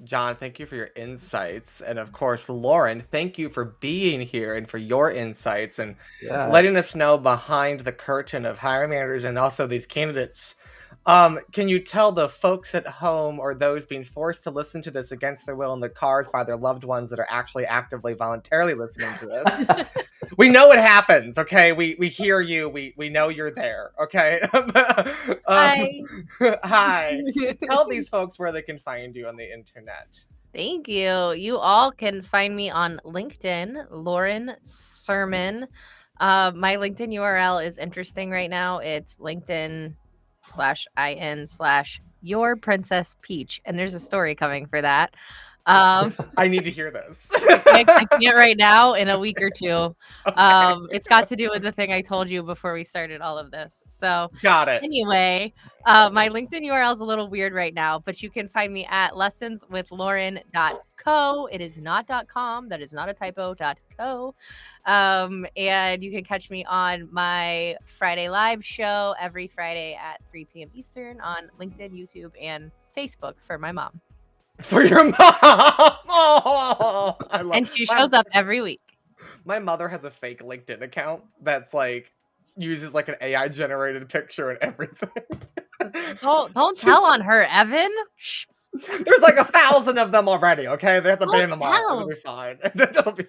John, thank you for your insights. And of course, Lauren, thank you for being here and for your insights and letting us know behind the curtain of hiring managers and also these candidates. Can you tell the folks at home or those being forced to listen to this against their will in the cars by their loved ones that are actually actively voluntarily listening to this? We know it happens, okay? We hear you. We know you're there, okay? Hi. Tell these folks where they can find you on the internet. Thank you. You all can find me on LinkedIn, Lauren Surman. My LinkedIn URL is interesting right now. It's LinkedIn/IN/Your Princess Peach. And there's a story coming for that. I need to hear this. I can't right now. In a week or two. Okay. It's got to do with the thing I told you before we started all of this. So got it. Anyway, my LinkedIn URL is a little weird right now, but you can find me at lessonswithlauren.co. It is not .com. That is not a typo. .co. And you can catch me on my Friday live show every Friday at 3 p.m. Eastern on LinkedIn, YouTube, and Facebook for my mom. For your mom. Oh, I love and she shows up every week. My mother has a fake LinkedIn account that's like uses like an AI generated picture and everything. Don't tell on her, Evan. Shh. There's like 1,000 of them already, okay? They have to ban them all. It'll be fine. It'll be...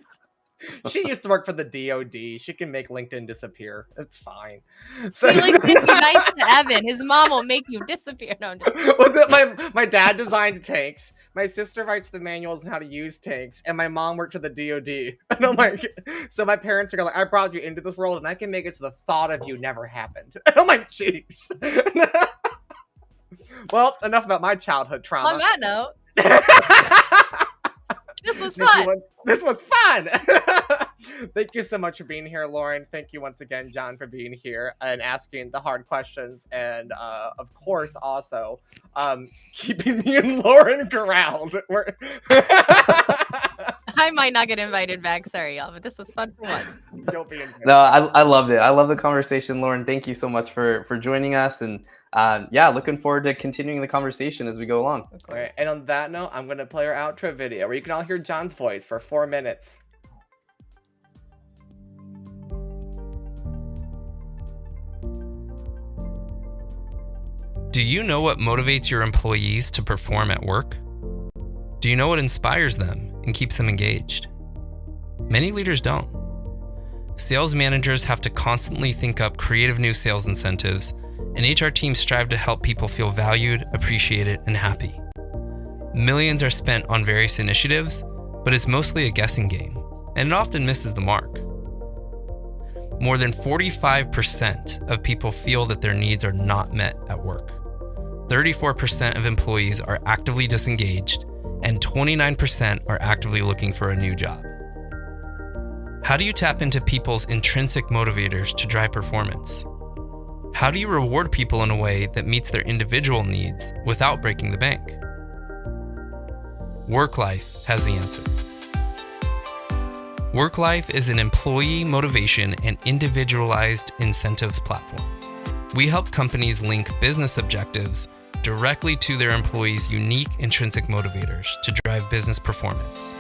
She used to work for the DOD. She can make LinkedIn disappear. It's fine. So like, be nice to Evan. His mom will make you disappear. No, was it my dad designed tanks? My sister writes the manuals on how to use tanks, and my mom worked for the DOD. And I'm like, so my parents are like, I brought you into this world, and I can make it so the thought of you never happened. And I'm like, jeez. Well, enough about my childhood trauma. On that note. This was fun. This was fun. Thank you so much for being here, Lauren. Thank you once again, John, for being here and asking the hard questions. And of course, also keeping me and Lauren corralled. I might not get invited back. Sorry, y'all, but this was fun for once. You'll be invited. No, I loved it. I love the conversation, Lauren. Thank you so much for joining us. And yeah, looking forward to continuing the conversation as we go along. All right, and on that note, I'm going to play our outro video where you can all hear John's voice for 4 minutes. Do you know what motivates your employees to perform at work? Do you know what inspires them and keeps them engaged? Many leaders don't. Sales managers have to constantly think up creative new sales incentives, and HR teams strive to help people feel valued, appreciated, and happy. Millions are spent on various initiatives, but it's mostly a guessing game, and it often misses the mark. More than 45% of people feel that their needs are not met at work. 34% of employees are actively disengaged, and 29% are actively looking for a new job. How do you tap into people's intrinsic motivators to drive performance? How do you reward people in a way that meets their individual needs without breaking the bank? Worklyfe has the answer. Worklyfe is an employee motivation and individualized incentives platform. We help companies link business objectives directly to their employees' unique intrinsic motivators to drive business performance.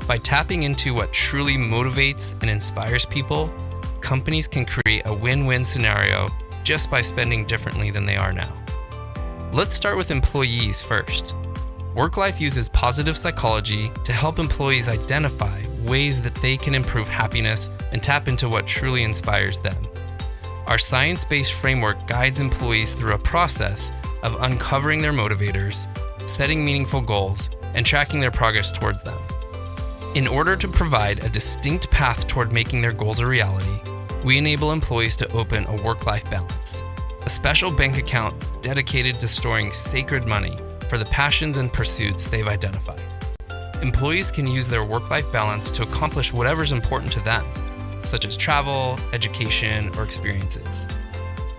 By tapping into what truly motivates and inspires people, companies can create a win-win scenario just by spending differently than they are now. Let's start with employees first. Worklyfe uses positive psychology to help employees identify ways that they can improve happiness and tap into what truly inspires them. Our science-based framework guides employees through a process of uncovering their motivators, setting meaningful goals, and tracking their progress towards them. In order to provide a distinct path toward making their goals a reality, we enable employees to open a work-life balance, a special bank account dedicated to storing sacred money for the passions and pursuits they've identified. Employees can use their work-life balance to accomplish whatever's important to them, such as travel, education, or experiences.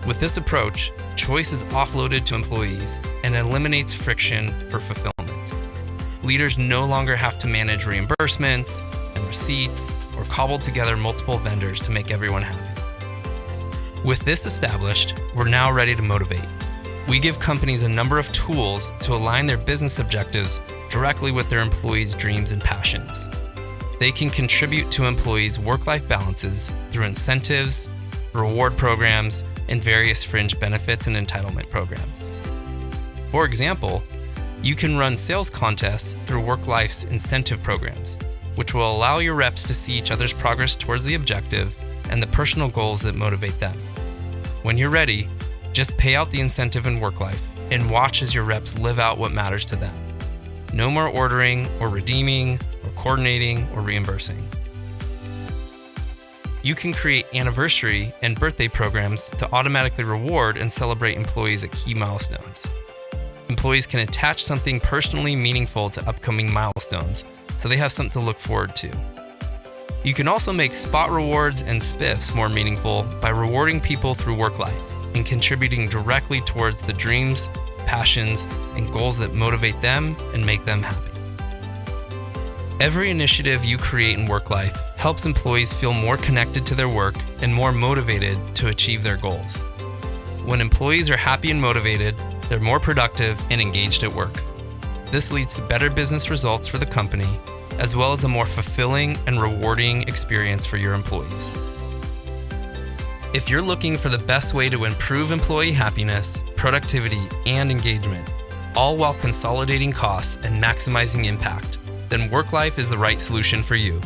With this approach, choice is offloaded to employees and eliminates friction for fulfillment. Leaders no longer have to manage reimbursements and receipts or cobble together multiple vendors to make everyone happy. With this established, we're now ready to motivate. We give companies a number of tools to align their business objectives directly with their employees' dreams and passions. They can contribute to employees' work-life balances through incentives, reward programs, and various fringe benefits and entitlement programs. For example, you can run sales contests through Worklife's incentive programs, which will allow your reps to see each other's progress towards the objective and the personal goals that motivate them. When you're ready, just pay out the incentive in Worklyfe and watch as your reps live out what matters to them. No more ordering or redeeming or coordinating or reimbursing. You can create anniversary and birthday programs to automatically reward and celebrate employees at key milestones. Employees can attach something personally meaningful to upcoming milestones, so they have something to look forward to. You can also make spot rewards and spiffs more meaningful by rewarding people through Worklife and contributing directly towards the dreams, passions, and goals that motivate them and make them happy. Every initiative you create in Worklife helps employees feel more connected to their work and more motivated to achieve their goals. When employees are happy and motivated, they're more productive and engaged at work. This leads to better business results for the company, as well as a more fulfilling and rewarding experience for your employees. If you're looking for the best way to improve employee happiness, productivity, and engagement, all while consolidating costs and maximizing impact, then Worklife is the right solution for you.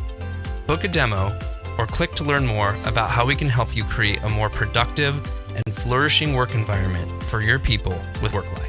Book a demo or click to learn more about how we can help you create a more productive and flourishing work environment for your people with Worklife.